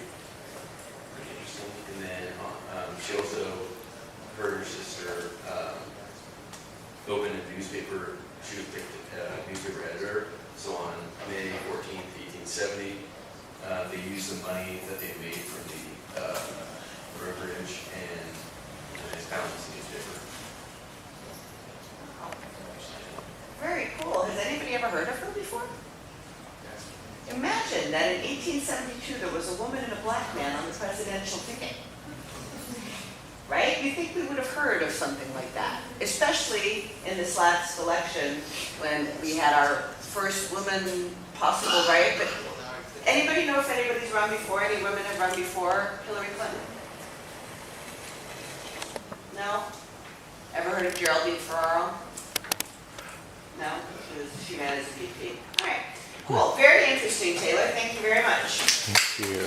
Pretty interesting. And then she also, her and her sister, opened a newspaper. She was a newspaper editor. So on May 14th, 1870, they used the money that they made from the brokerage and they founded this newspaper. Very cool. Has anybody ever heard of her before? Imagine that in 1872 there was a woman and a black man on the presidential ticket. Right? You'd think we would have heard of something like that, especially in this last election when we had our first woman possible, right? But anybody know if anybody's run before? Any women have run before Hillary Clinton? No? Ever heard of Geraldine Ferraro? No? She ran as a VP. All right. Cool. Very interesting, Taylor. Thank you very much. Thank you.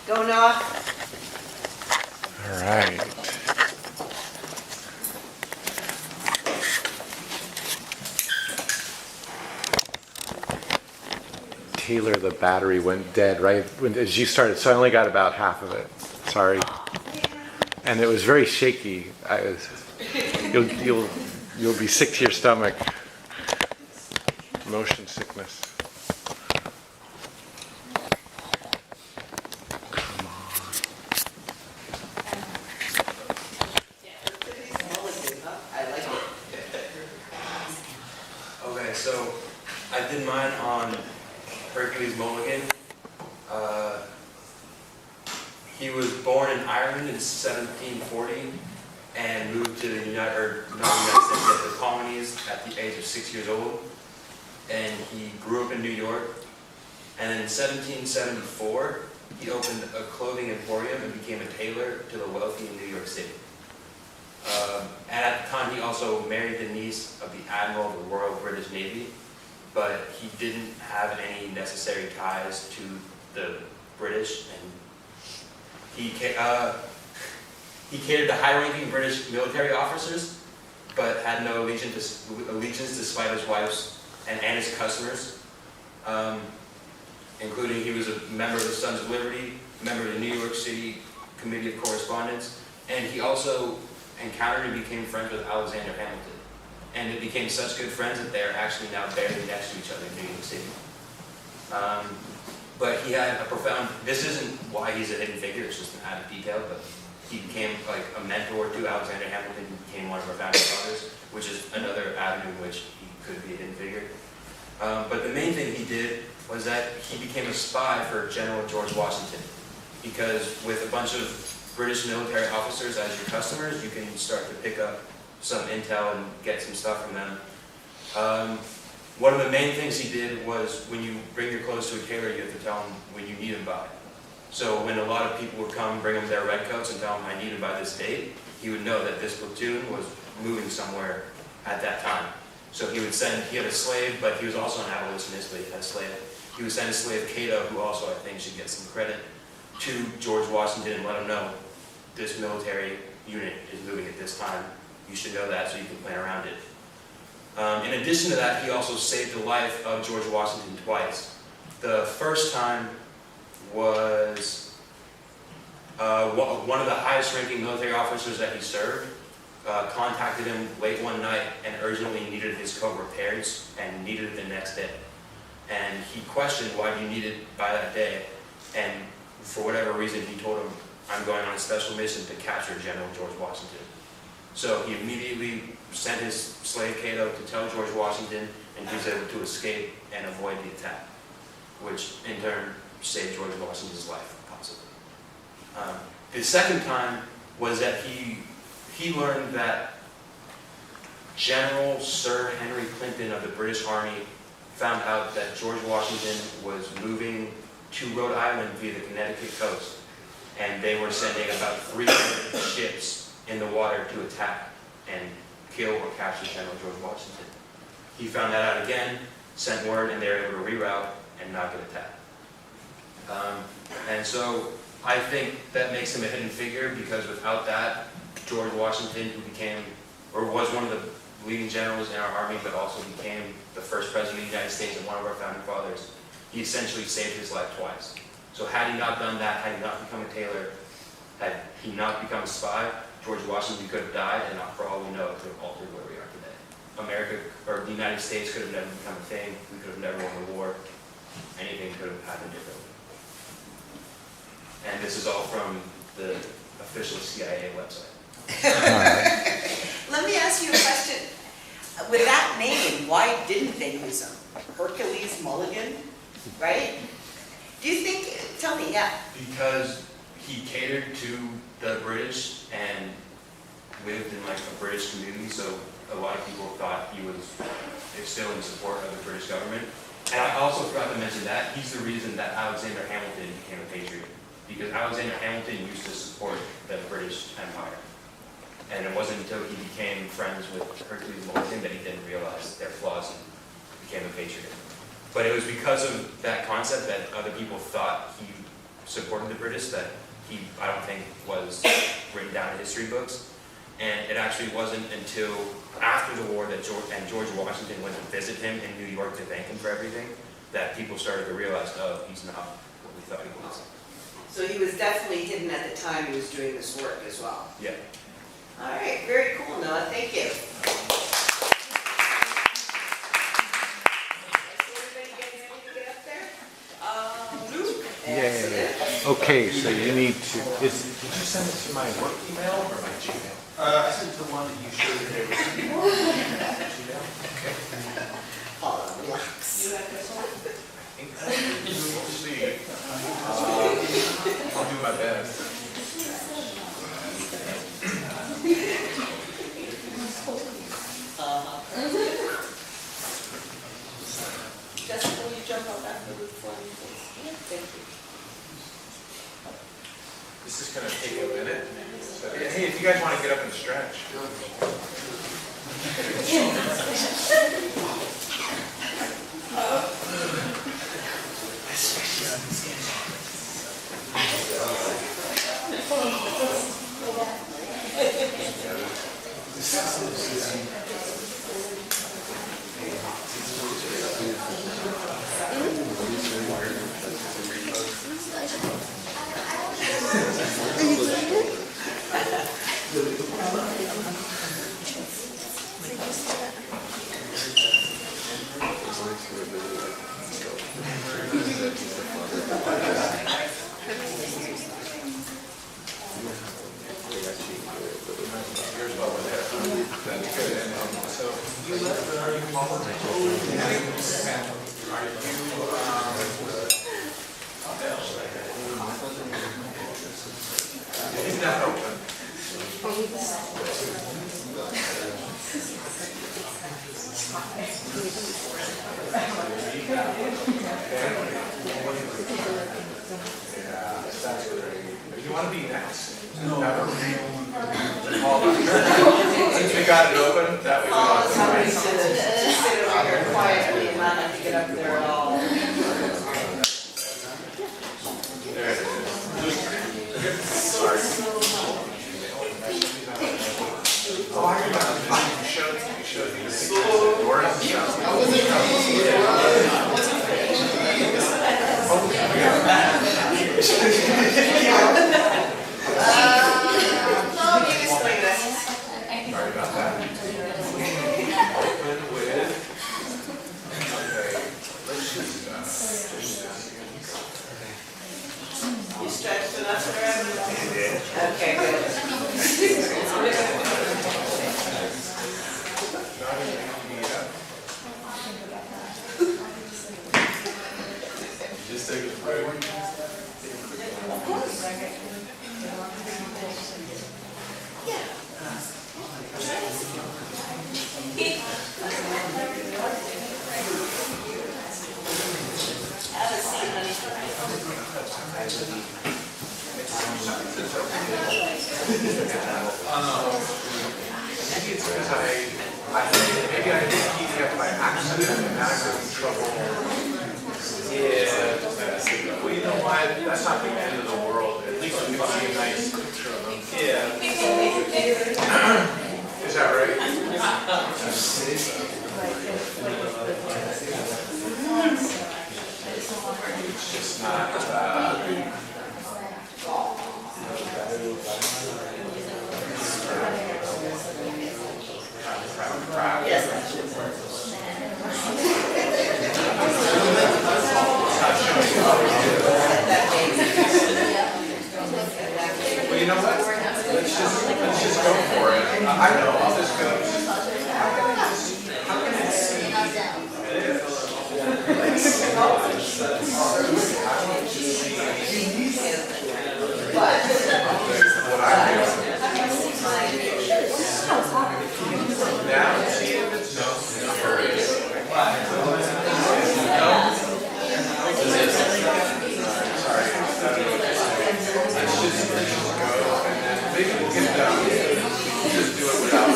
Go Noah. All right. Taylor, the battery went dead right as you started, so I only got about half of it. Sorry. And it was very shaky. You'll be sick to your stomach. Motion sickness. Come on. I like it. Okay, so I did mine on Hercules Mulligan. He was born in Ireland in 1740 and moved to the United States, the colonies at the age of 6 years old. And he grew up in New York. And in 1774, he opened a clothing emporium and became a tailor to the wealthy in New York City. And at the time, he also married the niece of the Admiral of the Royal British Navy, but he didn't have any necessary ties to the British, and he catered to high-ranking British military officers, but had no allegiance despite his wife's and his customers, including he was a member of the Sons of Liberty, member of the New York City Committee of Correspondence, and he also encountered and became friends with Alexander Hamilton. And it became such good friends that they're actually now barely next to each other in New York City. But he had a profound, this isn't why he's a hidden figure, it's just an added detail, but he became like a mentor to Alexander Hamilton, who became one of our founding fathers, which is another avenue in which he could be a hidden figure. But the main thing he did was that he became a spy for General George Washington, because with a bunch of British military officers as your customers, you can start to pick up some intel and get some stuff from them. One of the main things he did was when you bring your clothes to a tailor, you have to tell him when you need them by. So when a lot of people would come, bring him their red coats and tell him I need them by this date, he would know that this platoon was moving somewhere at that time. So he would send, he had a slave, but he was also an abolitionist, but he had a slave. He would send a slave, Cato, who also I think should get some credit, to George Washington and let him know this military unit is moving at this time. You should know that so you can plan around it. In addition to that, he also saved the life of George Washington twice. The first time was one of the highest ranking military officers that he served contacted him late one night and urgently needed his coat repaired and needed it the next day. And he questioned why do you need it by that day, and for whatever reason he told him, I'm going on a special mission to capture General George Washington. So he immediately sent his slave Cato to tell George Washington, and he was able to escape and avoid the attack, which in turn saved George Washington's life, possibly. The second time was that he learned that General Sir Henry Clinton of the British Army found out that George Washington was moving to Rhode Island via the Connecticut coast, and they were sending about 300 ships in the water to attack and kill or capture General George Washington. He found that out again, sent word, and they were able to reroute and not get attacked. And so I think that makes him a hidden figure, because without that, George Washington, who became, or was one of the leading generals in our army, but also became the first president of the United States and one of our founding fathers, he essentially saved his life twice. So had he not done that, had he not become a tailor, had he not become a spy, George Washington could have died, and for all we know, it could have altered where we are today. America, or the United States, could have never become a thing. We could have never won the war. Anything could have happened differently. And this is all from the official CIA website. Let me ask you a question. With that name, why didn't they use him? Hercules Mulligan, right? Do you think, tell me, yeah. Because he catered to the British and lived in like a British community, so a lot of people thought he was still in support of the British government. And I also forgot to mention that he's the reason that Alexander Hamilton became a patriot, because Alexander Hamilton used to support the British Empire. And it wasn't until he became friends with Hercules Mulligan that he didn't realize their flaws and became a patriot. But it was because of that concept that other people thought he supported the British that he, I don't think, was written down in history books. And it actually wasn't until after the war that George Washington went to visit him in New York to thank him for everything that people started to realize, oh, he's not what we thought he was. So he was definitely hidden at the time he was doing this work as well. Yeah. All right, very cool, Noah. Thank you. Yeah. Okay, so you need to, did you send it to my work email or my Gmail? I sent the one that you showed today. Okay. Hold on, relax. I think we'll see. I'll do my best. Jessica, will you jump up after the phone, please? Yeah, thank you. This is going to take a minute. So, hey, if you guys want to get up and stretch. Isn't that open? You want to be next? No. Since we got it open, that way we don't have to Somebody wait. sit around here quietly and not have to get up there at all. There it is. Sorry. Oh, I remember. You showed me the doors and stuff. No, you explain that. Sorry about that. Open with, okay, let's just, You stretched enough for everyone? Okay, good. not even just take a break. Have a seat, honey. Maybe it's because maybe I didn't keep it up by accident and now I'm having trouble. Yeah. Well, you know what? That's not the end of the world. At least we can see a nice picture of them. Yeah. Is that right? It's just not, well, you know what? Let's just go for it. I know, I'll just go. How can it see? What I do. Now, see if it's no. Sorry. Let's just go and then maybe we'll get it down. We'll just do it without.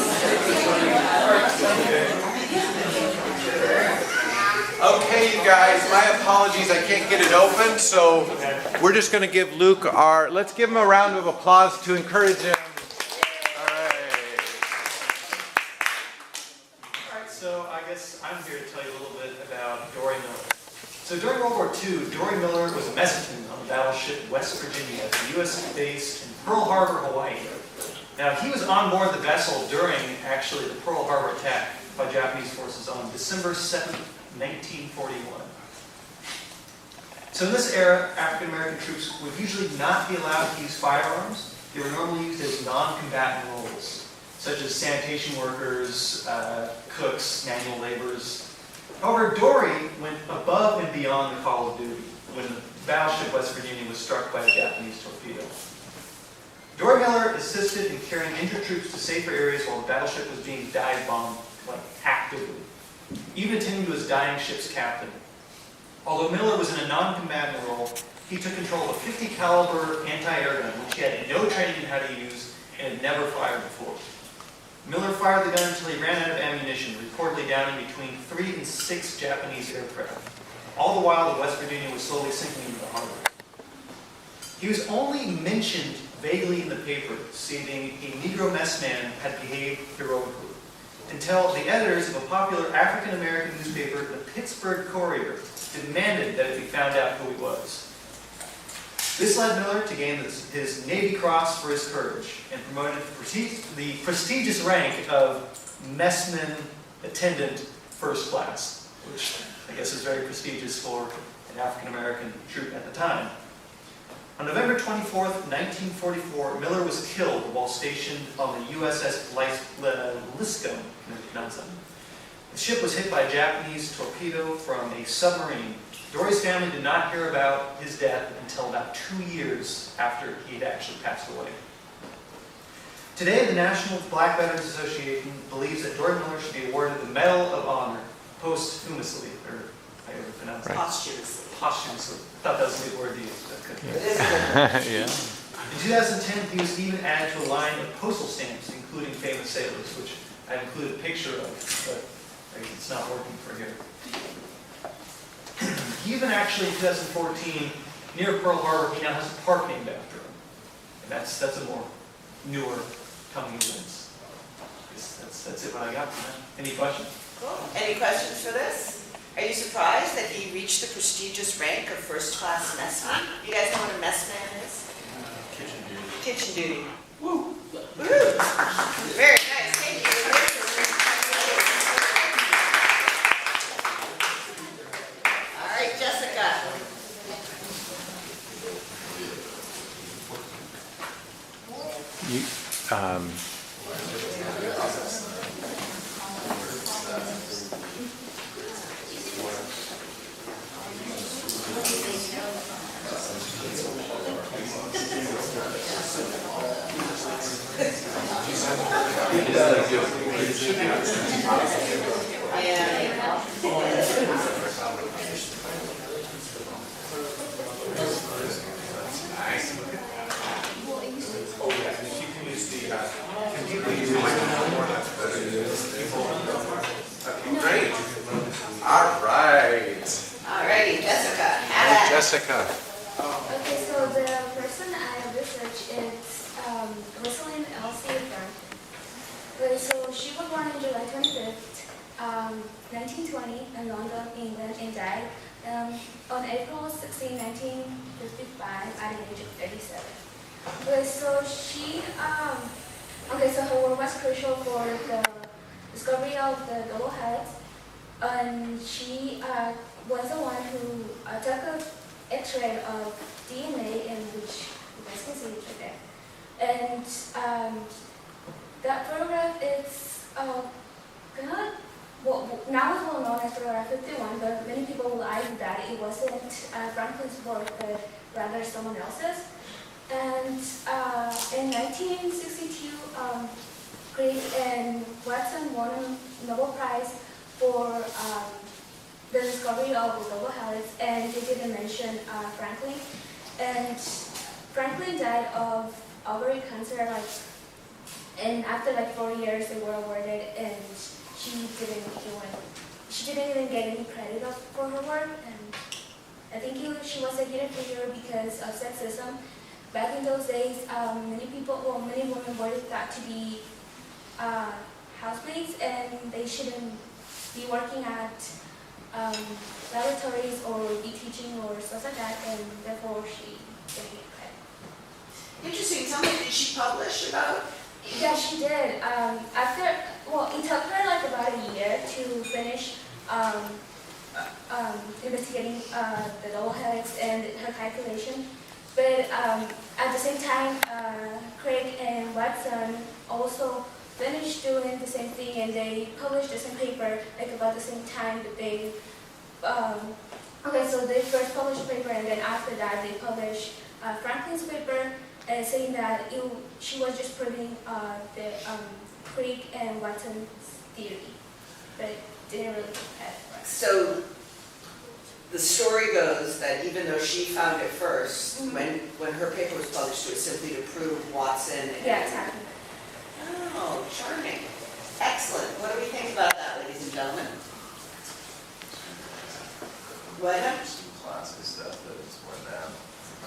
Okay, you guys, my apologies, I can't get it open, so we're just going to give Luke let's give him a round of applause to encourage him. All right. All right, so I guess I'm here to tell you a little bit about Dory Miller. So during World War II, Dory Miller was a messman on the battleship West Virginia, the U.S. based in Pearl Harbor, Hawaii. Now, he was on board the vessel during, actually, the Pearl Harbor attack by Japanese forces on December 7th, 1941. So in this era, African American troops would usually not be allowed to use firearms. They were normally used as non-combatant roles, such as sanitation workers, cooks, manual laborers. However, Dory went above and beyond the call of duty when the battleship West Virginia was struck by a Japanese torpedo. Dory Miller assisted in carrying injured troops to safer areas while the battleship was being dive bombed, actively, even attending to his dying ship's captain. Although Miller was in a non-combatant role, he took control of a .50 caliber anti-air gun, which he had no training in how to use and had never fired before. Miller fired the gun until he ran out of ammunition, reportedly downing between 3 and 6 Japanese aircraft. All the while, the West Virginia was slowly sinking into the harbor. He was only mentioned vaguely in the paper, stating a Negro messman had behaved heroically, until the editors of a popular African-American newspaper, the Pittsburgh Courier, demanded that it be found out who he was. This led Miller to gain his Navy Cross for his courage and promoted the prestigious rank of messman attendant first class, which I guess is very prestigious for an African-American troop at the time. On November 24th, 1944, Miller was killed while stationed on the USS Liscum. The ship was hit by a Japanese torpedo from a submarine. Dory's family did not hear about his death until about 2 years after he had actually passed away. Today, the National Black Veterans Association believes that Dory Miller should be awarded the Medal of Honor posthumously, or how you pronounce it? Posthumously. Posthumously. I thought that was a good word to use. Yeah. In 2010, he was even added to a line of postal stamps, including famous sailors, which I included a picture of, but it's not working for here. He even actually, in 2014, near Pearl Harbor, he now has a park named after him. And that's a more newer coming events. That's it what I got for that. Any questions? Cool. Any questions for this? Are you surprised that he reached the prestigious rank of first-class messman? You guys know what a messman is? Kitchen duty. Kitchen duty. Woo! Woo! Very nice. Thank you. All right, Jessica. Great. All right. Alrighty, Jessica. Jessica. Okay, so the person I researched is Rosalind Elsie Brown. Okay, so she was born on July 25th, 1920 in London, England, and died on April 16, 1955 at the age of 37. Okay, so she, so her work was crucial for the discovery of the double helix, and she was the one who took an X-ray of DNA, in which you guys can see it right there. And that photograph is now it's well known as photograph 51, but many people will argue that it wasn't Franklin's work, but rather someone else's. And in 1962, Crick and Watson won a Nobel Prize for the discovery of the double helix, and they didn't mention Franklin. And Franklin died of ovary cancer, and after 4 years they were awarded, and she didn't even get any credit for her work. And I think she was a hidden figure because of sexism. Back in those days, many women were thought to be housemaids, and they shouldn't be working at laboratories or be teaching or stuff like that, and therefore she didn't get credit. Interesting. Tell me, did she publish about? Yeah, she did. It took her about a year to finish investigating the double helix and her calculation. But at the same time, Craig and Watson also finished doing the same thing, and they published the same paper about the same time that they. So they first published a paper, and then after that they published Franklin's paper, saying that she was just proving the Crick and Watson's theory, but it didn't really get right. So the story goes that even though she found it first, when her paper was published, it was simply to prove Watson. Yeah, exactly. Oh, charming. Excellent. What do we think about that, ladies and gentlemen? What? Some classic stuff that is went down.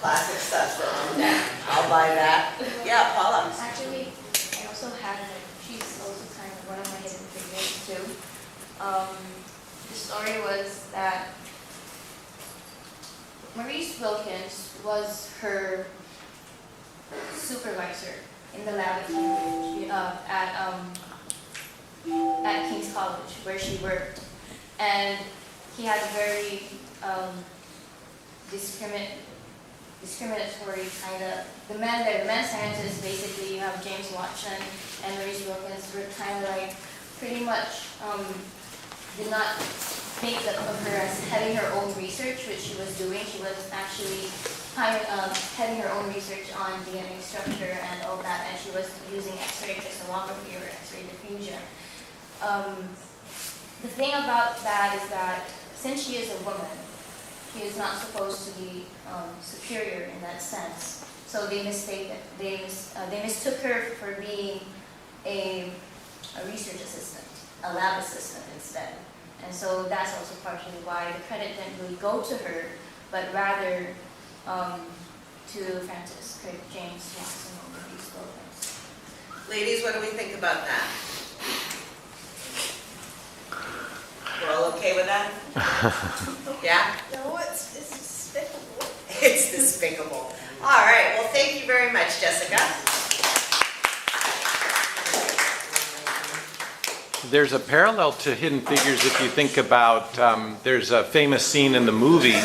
Classic stuff that went down. I'll buy that. Yeah, Paula. Actually, I also had she's also kind of one of my hidden figures too. The story was that Maurice Wilkins was her supervisor in the lab at Cambridge, at King's College, where she worked. And he had a very discriminatory kind of, the men scientists, basically, you have James Watson and Maurice Wilkins, were kind of like, pretty much did not think of her as heading her own research, which she was doing. She was actually heading her own research on DNA structure and all that, and she was using X-ray crystallography or X-ray diffusion. The thing about that is that since she is a woman, she is not supposed to be superior in that sense. So they mistook her for being a research assistant, a lab assistant instead. And so that's also partially why the credit didn't really go to her, but rather to Francis Crick, James Watson, and Maurice Wilkins. Ladies, what do we think about that? We're all okay with that? Yeah? No, it's despicable. It's despicable. All right, well, thank you very much, Jessica. There's a parallel to Hidden Figures if you think about, there's a famous scene in the movie.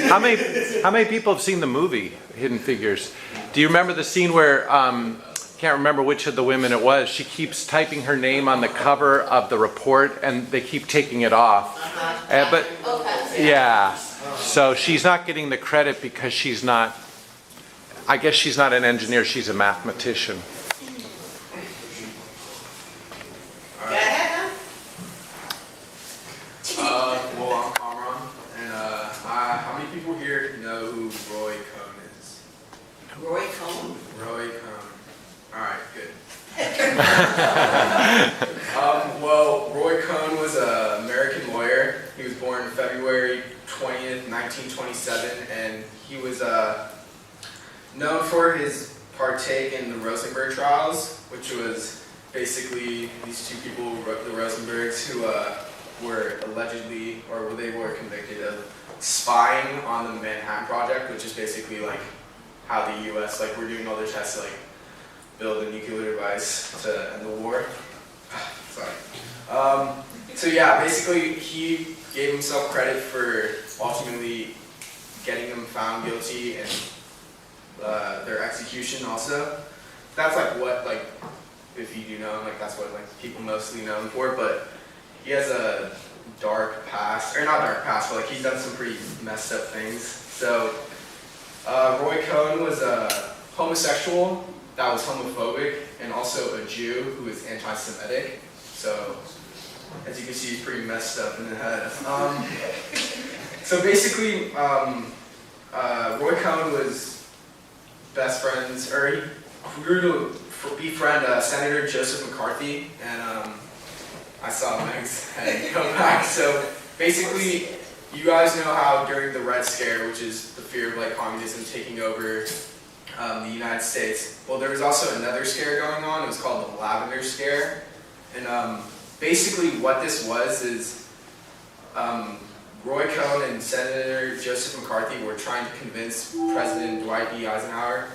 How many people have seen the movie, Hidden Figures? Do you remember the scene where, can't remember which of the women it was, she keeps typing her name on the cover of the report and they keep taking it off. But yeah, so she's not getting the credit because she's not, I guess she's not an engineer, she's a mathematician. Go ahead, Well, I'm Marin, and how many people here know who Roy Cohn is? Roy Cohn. Roy Cohn. All right, good. Well, Roy Cohn was an American lawyer. He was born February 20th, 1927, and he was known for his partake in the Rosenberg trials, which was basically these two people, the Rosenbergs, who were allegedly, or they were convicted of spying on the Manhattan Project, which is basically like how the U.S., like we're doing all their tests to like build a nuclear device to end the war. Sorry. So yeah, basically he gave himself credit for ultimately getting them found guilty and their execution also. That's like what, like, if you do know him, like that's what like people mostly know him for, but he has a dark past, or not dark past, but like he's done some pretty messed up things. So Roy Cohn was a homosexual that was homophobic, and also a Jew who was anti-Semitic. So as you can see, he's pretty messed up in the head. So basically, Roy Cohn was best friends, or he grew to befriend Senator Joseph McCarthy, and I saw Meg's head come back. So basically, you guys know how during the Red Scare, which is the fear of like communism taking over the United States, well, there was also another scare going on. It was called the Lavender Scare, and basically what this was is Roy Cohn and Senator Joseph McCarthy were trying to convince President Dwight D. Eisenhower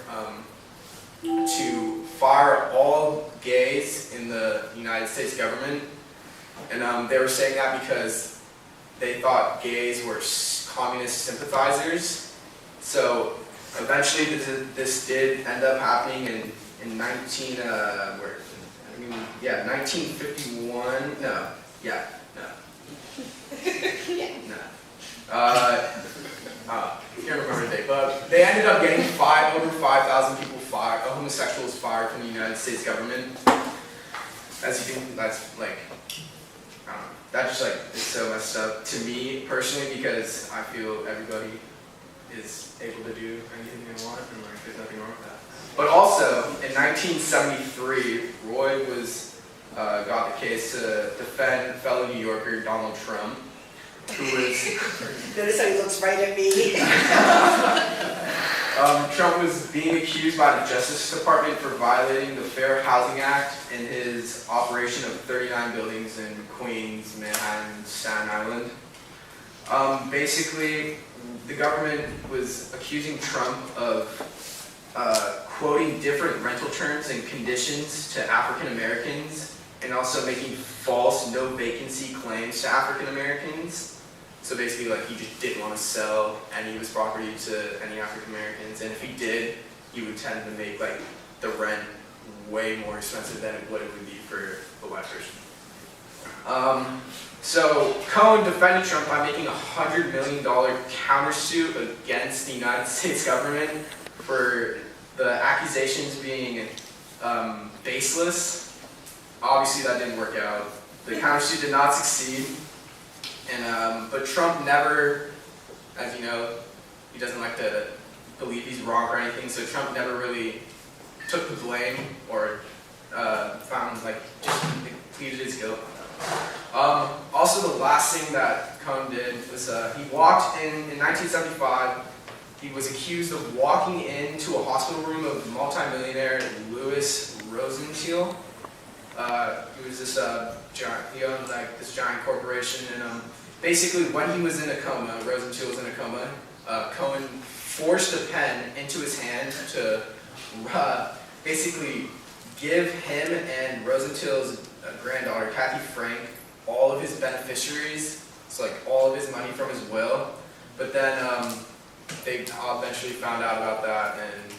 to fire all gays in the United States government, and they were saying that because they thought gays were communist sympathizers. So eventually this did end up happening in 1951. No. I can't remember the date, but they ended up getting over 5,000 people fired, homosexuals fired from the United States government. As you can, that's like, I don't know, that just like is so messed up to me personally, because I feel everybody is able to do anything they want, and like there's nothing wrong with that. But also in 1973, Roy got the case to defend fellow New Yorker Donald Trump, who was. Notice how he looks right at me. Trump was being accused by the Justice Department for violating the Fair Housing Act in his operation of 39 buildings in Queens, Manhattan, Staten Island. Basically, the government was accusing Trump of quoting different rental terms and conditions to African Americans, and also making false no vacancy claims to African Americans. So basically, like, he just didn't want to sell any of his property to any African Americans, and if he did, he would tend to make like the rent way more expensive than what it would be for a white person. So Cohen defended Trump by making a $100 million countersuit against the United States government for the accusations being baseless. Obviously, that didn't work out. The countersuit did not succeed, and but Trump never, as you know, he doesn't like to believe he's wrong or anything. So Trump never really took the blame or found like just pleaded his guilt. Also, the last thing that Cohen did was he walked in 1975. He was accused of walking into a hospital room of multimillionaire Louis Rosenthal. He was this giant. He owned like this giant corporation, and basically, when he was in a coma, Rosenthal was in a coma. Cohen forced a pen into his hand to basically give him and Rosenthal's granddaughter, Kathy Frank, all of his beneficiaries, so like all of his money from his will. But then they eventually found out about that, and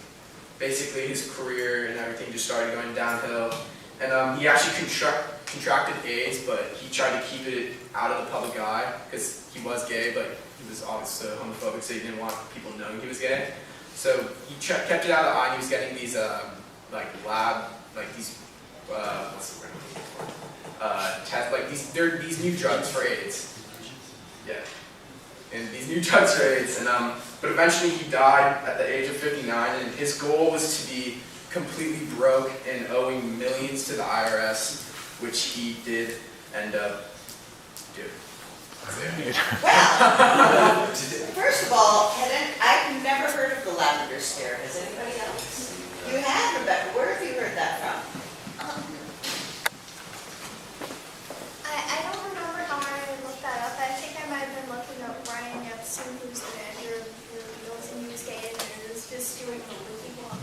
basically his career and everything just started going downhill. And he actually contracted AIDS, but he tried to keep it out of the public eye because he was gay, but he was obviously homophobic, so he didn't want people knowing he was gay. So he kept it out of the eye, and he was getting these what's the word? Tests, like these new drugs for AIDS. Yeah. And these new drugs for AIDS, and but eventually he died at the age of 59, and his goal was to be completely broke and owing millions to the IRS, which he did end up doing. Well, first of all, I've never heard of the lavender scare. Has anybody else? You have, Rebecca. Where have you heard that from? I don't remember how I looked that up. I think I might have been looking up Brian Epstein, who's the manager of the Beatles, and he was gay, and it was just doing completely wrong.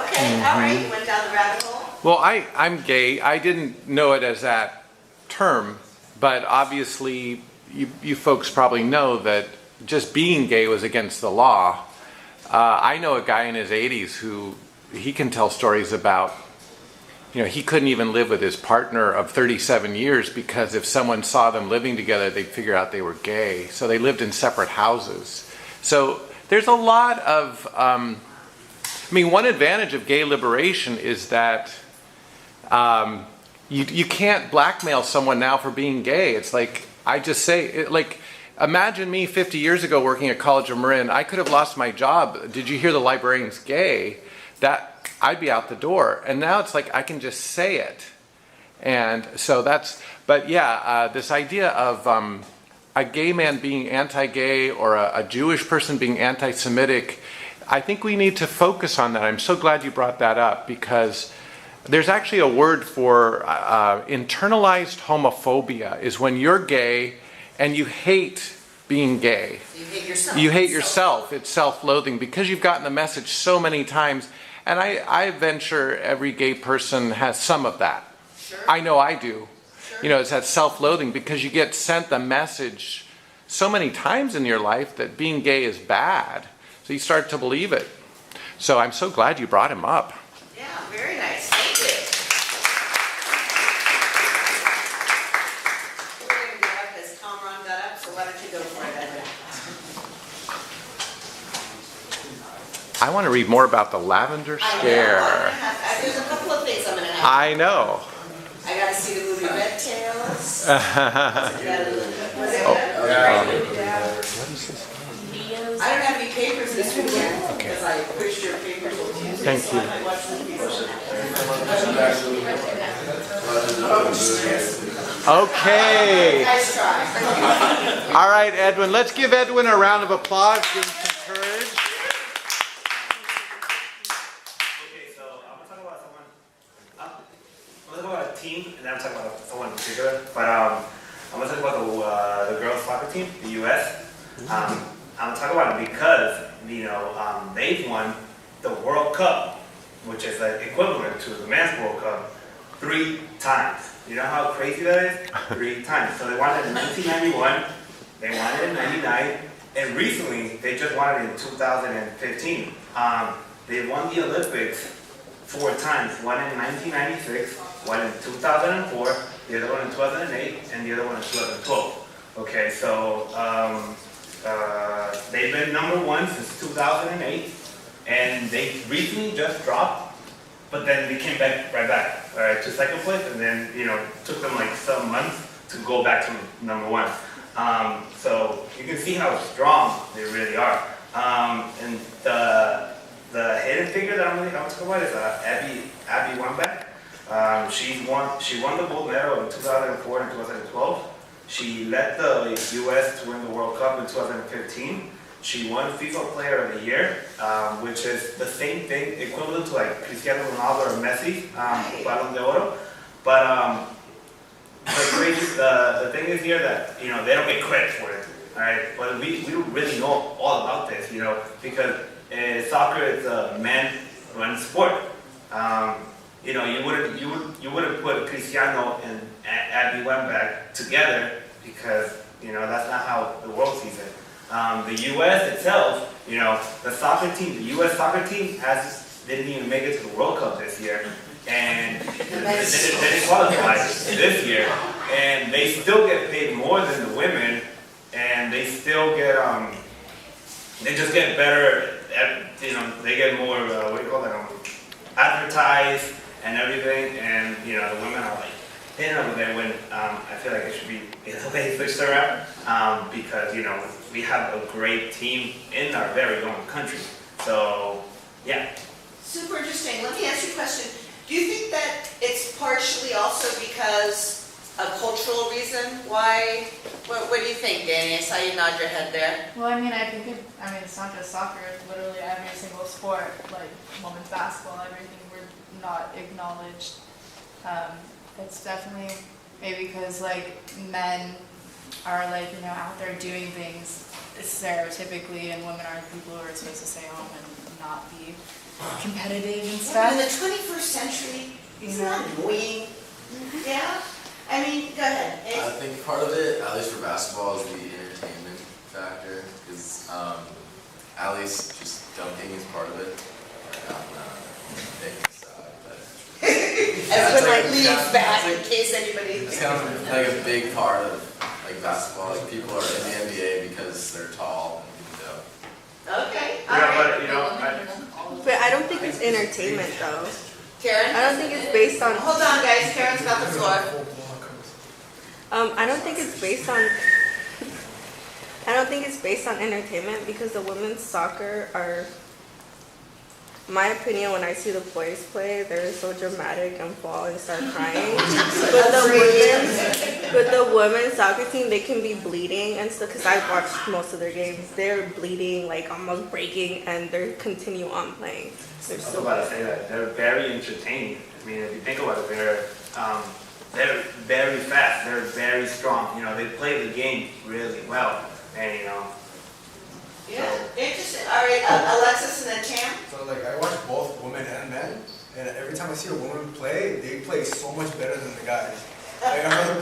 Okay, all right. You went down the rabbit hole. Well, I'm gay. I didn't know it as that term, but obviously you folks probably know that just being gay was against the law. I know a guy in his 80s who he can tell stories about, he couldn't even live with his partner of 37 years because if someone saw them living together, they'd figure out they were gay. So they lived in separate houses. So there's a lot of, one advantage of gay liberation is that you can't blackmail someone now for being gay. It's like, I just say, imagine me 50 years ago working at College of Marin. I could have lost my job. Did you hear the librarian's gay? I'd be out the door. And now it's like I can just say it. And so this idea of a gay man being anti-gay or a Jewish person being anti-Semitic, I think we need to focus on that. I'm so glad you brought that up because there's actually a word for internalized homophobia is when you're gay and you hate being gay. You hate yourself. You hate yourself. It's self-loathing because you've gotten the message so many times. And I venture every gay person has some of that. Sure. I know I do. Sure. It's that self-loathing because you get sent the message so many times in your life that being gay is bad. So you start to believe it. So I'm so glad you brought him up. Yeah, very nice. Thank you. We're going to go up as Kamran got up, so why don't you go for it, Edwin? I want to read more about the lavender scare. There's a couple of things I'm going to have. I know. I got to see the movie Red Tails. Oh. I don't have any papers this weekend because I pushed your papers on Tuesday. Thank so you. I might watch the movie. Okay. Nice try. All right, Edwin. Let's give Edwin a round of applause. Give him some courage. I'm going to talk about a team, and then I'm talking about someone in particular. But I'm going to talk about the girls soccer team, the U.S. I I'm talking about it because, they've won the World Cup, which is the equivalent to the Men's World Cup, 3 times. You know how crazy that is? 3 times. So they won it in 1991, they won it in 99, and recently they just won it in 2015. They won the Olympics 4 times, one in 1996, one in 2004, the other one in 2008, and the other one in 2012. Okay, so they've been number 1 since 2008, and they recently just dropped, but then they came back right back, all right, to second place, and then took them like some months to go back to number 1. So you can see how strong they really are. And the hidden figure that I'm really talking about is Abby Wambach. She won the gold medal in 2004 and 2012. She led the U.S. to win the World Cup in 2015. She won FIFA Player of the Year, which is the same thing, equivalent to like Cristiano Ronaldo or Messi, Balón de Oro. But the thing is here that they don't get credit for it, all right? But we don't really know all about this, because soccer is a man-run sport. You wouldn't put Cristiano and Abby Wambach together because that's not how the world sees it. The U.S. itself, the soccer team, the U.S. soccer team didn't even make it to the World Cup this year, and they didn't qualify this year, and they still get paid more than the women, and they still get they just get better. They get more advertised and everything, and the women are like hitting over there when I feel like it should be the way switched around because we have a great team in our very own country. So yeah. Super interesting. Let me ask you a question. Do you think that it's partially also because a cultural reason why? What do you think, Danny? I saw you nod your head there. Well, I think it's not just soccer, it's literally every single sport, like women's basketball, everything, we're not acknowledged. It's definitely maybe because men are out there doing things stereotypically, and women are people who are supposed to stay home and not be competitive and stuff. In the 21st century, isn't that annoying? Yeah? Go ahead. I think part of it, at least for basketball, is the entertainment factor, because at least just dunking is part of it. Taking aside, but everyone leans back in case anybody. it's kind of like a big part of basketball. People are in the NBA because they're tall and dope. Okay. But I don't think it's entertainment though. Karen? I don't think it's based on. Hold on, guys. Karen's got the floor. I don't think it's based on. I don't think it's based on entertainment because the women's soccer are. My opinion, when I see the boys play, they're so dramatic and fall and start crying. But the women's soccer team, they can be bleeding and stuff. Because I've watched most of their games, they're bleeding, almost breaking, and they continue on playing. I was about to say that they're very entertaining. If you think about it, they're very fast. They're very strong. They play the game really well, and Yeah, interesting. All right, Alexis and then Cam. So I watch both women and men, and every time I see a woman play, they play so much better than the guys. I'd rather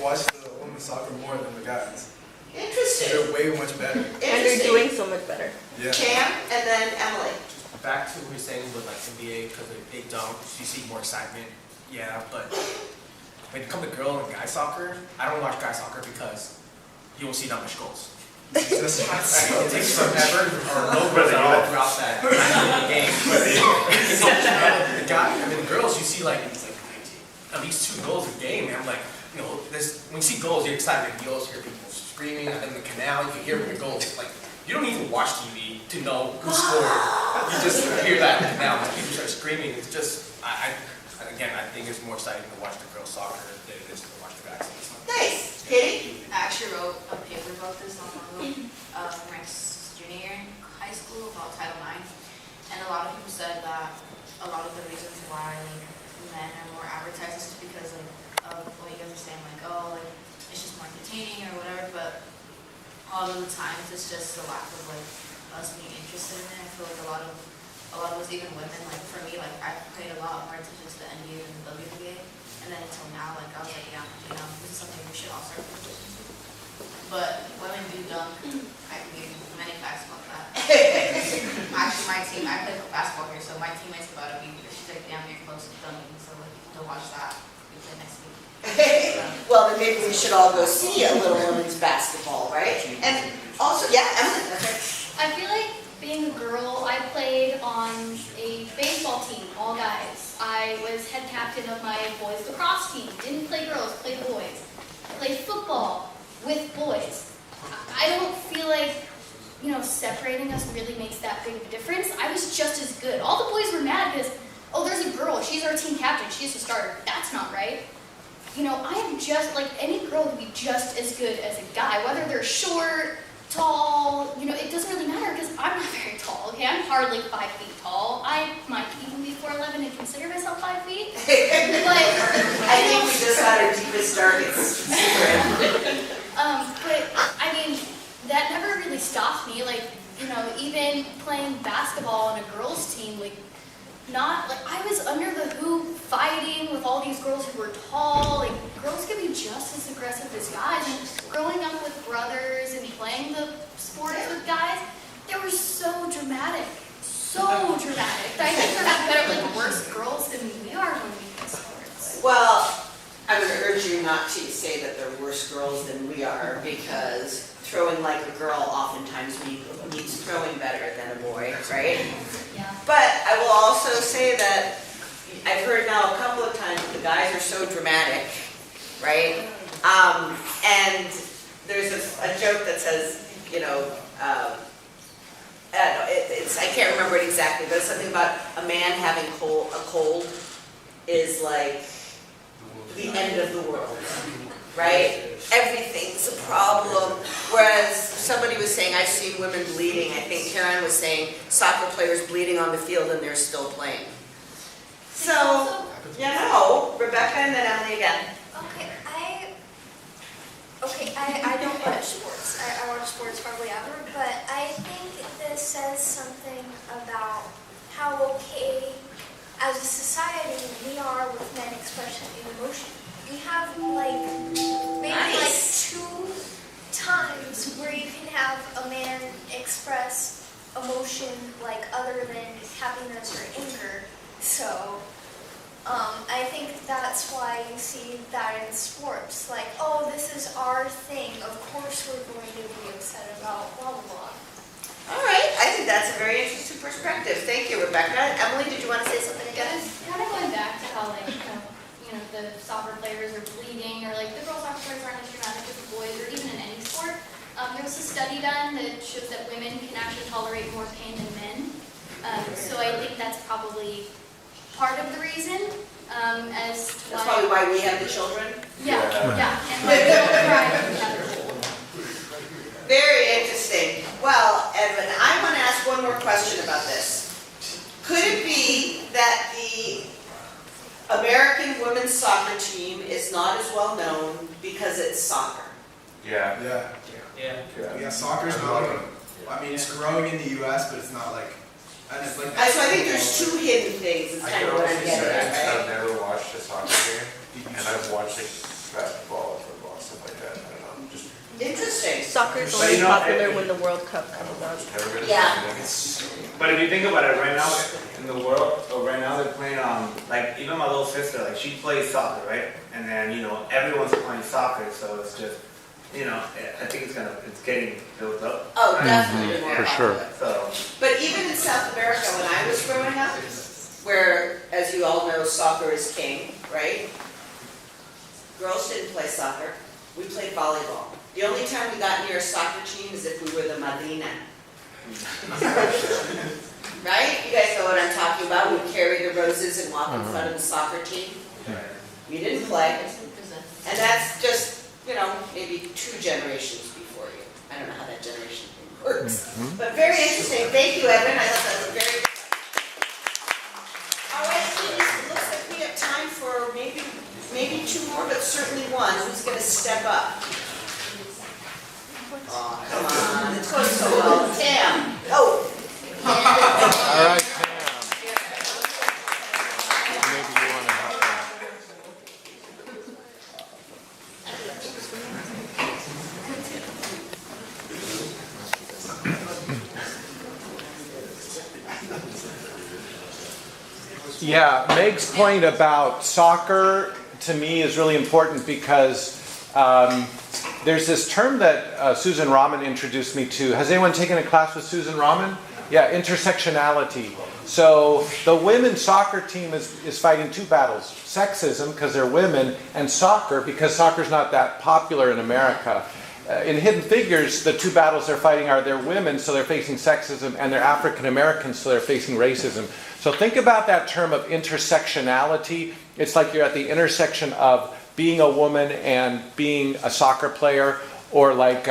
watch the women's soccer more than the guys. Interesting. They're way much better. And they're doing so much better. Yeah. Cam and then Emily. Back to what you're saying with NBA, because they don't, you see more excitement. Yeah, but when it comes to girl and guy soccer, I don't watch guy soccer because you won't see that much goals. It takes forever or no goals at all throughout that game. The girls, you see at least 2 goals a game. And I'm like, when you see goals, you're excited. You always hear people screaming in the canal. You can hear the goals. You don't need to watch TV to know who scored. You just hear that in the canal. People start screaming. It's just, I think it's more exciting to watch the girls soccer than it is to watch the guys. Nice. Katie? I actually wrote a paper about this not long ago, my junior year in high school about Title IX, and a lot of people said that a lot of the reasons why men are more advertised is just because of what you guys are saying, it's just more entertaining or whatever. But all of the times, it's just the lack of like us being interested in it. I feel like a lot of us, even women, like for me, like I played a lot more into just the NBA than the WNBA, and then until now, like I was like, yeah, this is something we should all start doing. But women do dunk. I can give you many facts about that. Actually, my team, I play basketball here, so my teammate's about to be, she's like damn near close to dunking, so like to watch that, we play next week. Well, then maybe we should all go see a little women's basketball, right? And also, yeah, Emily, that's right. I feel like being a girl, I played on a baseball team, all guys. I was head captain of my boys lacrosse team. Didn't play girls, played boys. Played football with boys. I don't feel like, separating us really makes that big of a difference. I was just as good. All the boys were mad because, oh, there's a girl, she's our team captain, she's a starter. That's not right. I am just, like, any girl can be just as good as a guy, whether they're short, tall, it doesn't really matter because I'm not very tall, okay? I'm hardly 5 feet tall. I might even be 4'11" and consider myself 5 feet. But, I think we just had our deepest, darkest secret. But, I mean, that never really stopped me. Like, even playing basketball on a girls' team, I was under the hoop fighting with all these girls who were tall. Like, girls can be just as aggressive as guys. And growing up with brothers and playing the sports with guys, they were so dramatic. So dramatic. I think they're better, worse girls than we are when we play sports. Well, I would urge you not to say that they're worse girls than we are, because throwing like a girl oftentimes means throwing better than a boy, right? Yeah. But I will also say that I've heard now a couple of times that the guys are so dramatic, right? And there's a joke that says, I can't remember it exactly, but it's something about a man having a cold is like the end of the world, right? Everything's a problem. Whereas somebody was saying, I've seen women bleeding. I think Karen was saying soccer players bleeding on the field and they're still playing. So, Rebecca and then Emily again. I don't watch sports. I watch sports hardly ever, but I think this says something about how okay as a society we are with men expressing emotion. We have maybe 2 times where you can have a man express emotion other than happiness or anger. So I think that's why you see that in sports. This is our thing. Of course we're going to be upset about blah, blah, blah. All right, I think that's a very interesting perspective. Thank you, Rebecca. Emily, did you want to say something again? Kind of going back to how the soccer players are bleeding, or the girl soccer players aren't as dramatic as the boys, or even in any sport. There was a study done that shows that women can actually tolerate more pain than men. So I think that's probably part of the reason. That's probably why we have the children. Yeah. And we don't cry when we have the children. Very interesting. Well, Edwin, I want to ask one more question about this. Could it be that the American women's soccer team is not as well known because it's soccer? Yeah, soccer's not it's growing in the U.S., but it's not and it's So I think there's 2 hidden things. It's kind of what I'm getting at, I've right? never watched a soccer game, and I've watched basketball, football, stuff like that. I don't know, just Interesting. Soccer's But only you know, popular when the World Cup comes up. everybody's Yeah. But if you think about it, right now in the world, right now they're playing even my little sister, she plays soccer, right? And then everyone's playing soccer, so it's just I think it's getting built up. Oh, definitely more For sure. popular. But even in South America, when I was growing up, where, as you all know, soccer is king, right? Girls didn't play soccer. We played volleyball. The only time we got near a soccer team is if we were the Madrina. Right? You guys know what I'm talking about. We'd carry the roses and walk in front of the soccer team. We didn't play. And that's just, maybe 2 generations before you. I don't know how that generation thing works. But very interesting. Thank you, Edwin. I thought that was a very good one. All right, ladies, it looks like we have time for maybe 2 more, but certainly one. Who's going to step up? Oh, come on, it's going so well. Tam, go. All right, Pam. Maybe you want to help her. Yeah, Meg's point about soccer to me is really important because there's this term that Susan Rahman introduced me to. Has anyone taken a class with Susan Rahman? Yeah, intersectionality. So the women's soccer team is fighting two battles. Sexism, because they're women, and soccer, because soccer's not that popular in America. In Hidden Figures, the two battles they're fighting are they're women, so they're facing sexism, and they're African Americans, so they're facing racism. So think about that term of intersectionality. It's like you're at the intersection of being a woman and being a soccer player, or like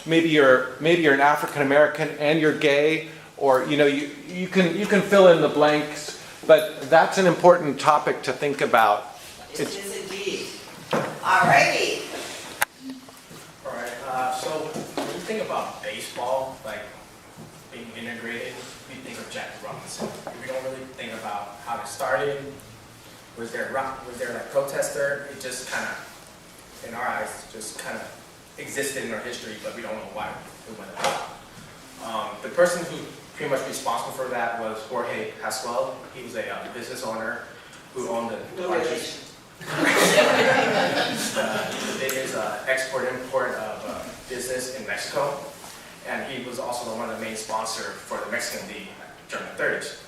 maybe you're an African American and you're gay, or you can fill in the blanks. But that's an important topic to think about. It is indeed. All righty. All right, so when you think about baseball, like being integrated, we think of Jackie Robinson. We don't really think about how it started. Was there like protester? It just kind of, in our eyes, just kind of existed in our history, but we don't know why it went about. The person who pretty much responsible for that was Wernher Pasquel. He was a business owner who owned the largest, the biggest export-import of business in Mexico, and he was also one of the main sponsors for the Mexican League during the 30s.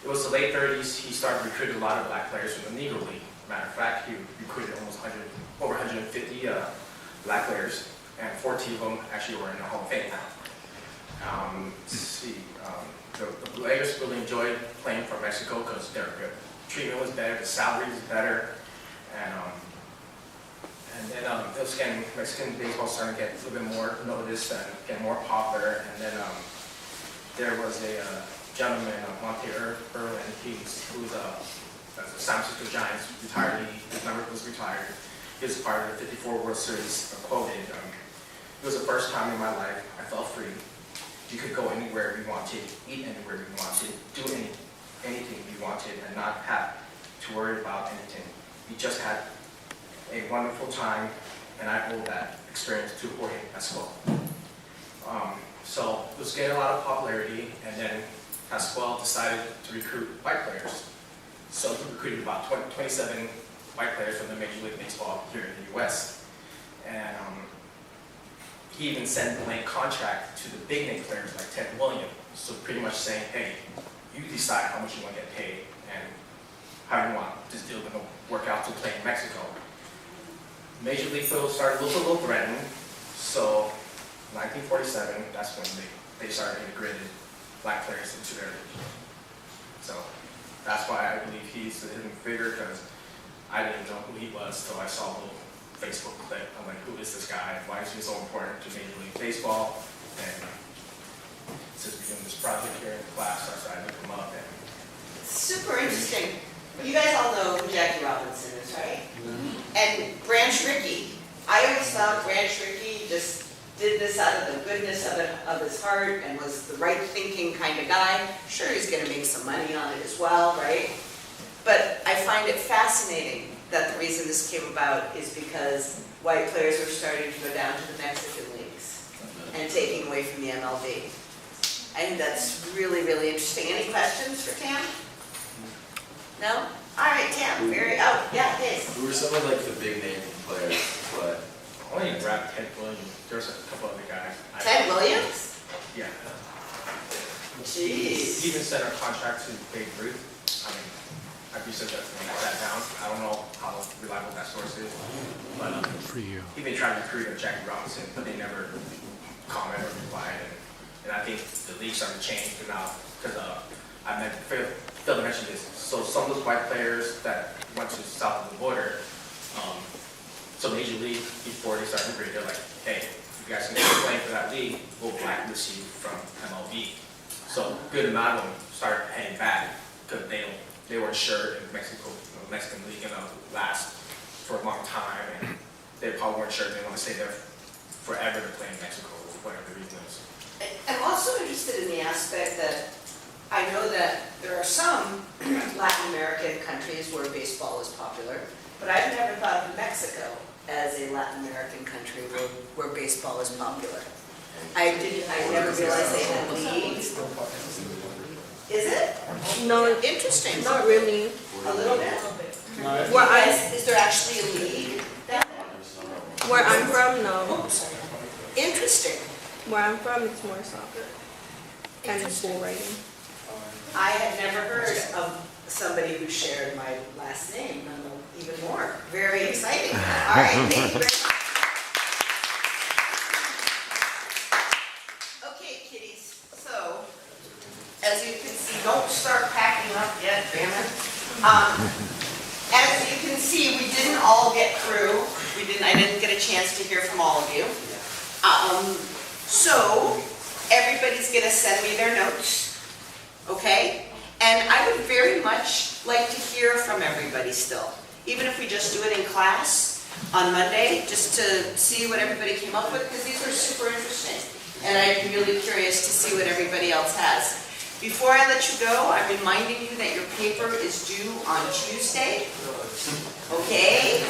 It was the late 30s, he started recruiting a lot of black players from the Negro League. Matter of fact, he recruited almost over 150 black players, and 14 of them actually were in the Hall of Fame now. The players really enjoyed playing for Mexico because their treatment was better, the salary was better, and then those Mexican baseball started to get a little bit more noticed and get more popular, and then there was a gentleman, Monte Irwin, who was a San Francisco Giants retiree. His number was retired. He was part of the 54 World Series quoted. It was the first time in my life I felt free. You could go anywhere we wanted, eat anywhere we wanted, do anything we wanted, and not have to worry about anything. We just had a wonderful time, and I owe that experience to Wernher Pasquel. So it was getting a lot of popularity, and then Pasquel decided to recruit white players. So he recruited about 27 white players from the Major League Baseball here in the U.S. And he even sent a blank contract to the big name players like Ted Williams. So pretty much saying, hey, you decide how much you want to get paid and how you want this deal to work out to play in Mexico. Major League Field started a little threatening. So 1947, that's when they started integrating black players into their league. So that's why I believe he's a hidden figure, because I didn't know who he was until I saw a little Facebook clip. I'm like, who is this guy? Why is he so important to Major League Baseball? And since we're doing this project here in class, I decided to look him up. And super interesting. You guys all know who Jackie Robinson is, right? Mm-hmm. And Branch Rickey. I always thought Branch Rickey just did this out of the goodness of his heart and was the right thinking kind of guy. Sure, he's going to make some money on it as well, right? But I find it fascinating that the reason this came about is because white players were starting to go down to the Mexican leagues and taking away from the MLB. I think that's really, really interesting. Any questions for Tam? No? All right, Tam. Yeah, yes. Who were some of like the big name players? But I only grabbed Ted Williams. There's a couple other guys. Ted Williams? Yeah. Jeez. He even sent a contract to Babe Ruth. I mean, I've researched that down. I don't know how reliable that source is. But for you. He been trying to recruit Jackie Robinson, but they never commented or replied. And I think the league started to change now because I meant failed to mention this. So some of those white players that went to south of the border, so Major League, before they started recruiting, they're like, hey, you guys can keep playing for that league, we'll blacklist you from MLB. So a good amount of them started heading back because they weren't sure if Mexican League gonna last for a long time, and they probably weren't sure if they want to stay there forever to play in Mexico, whatever the reason is. I'm also interested in the aspect that I know that there are some Latin American countries where baseball is popular, but I've never thought of Mexico as a Latin American country where baseball is popular. I never realized they had leagues. Is it? No, Interesting. not really. A little bit? Is there actually a league down there? Where I'm from, no. Interesting. Where I'm from, it's more soccer and bull riding. I had never heard of somebody who shared my last name, even more. Very exciting. All right, thank you very much. Okay, kiddies, so, as you can see, don't start packing up yet, damn it. As you can see, we didn't all get through. I didn't get a chance to hear from all of you. So, everybody's gonna send me their notes, okay? And I would very much like to hear from everybody still, even if we just do it in class on Monday, just to see what everybody came up with, because these are super interesting. And I'm really curious to see what everybody else has. Before I let you go, I'm reminding you that your paper is due on Tuesday, okay?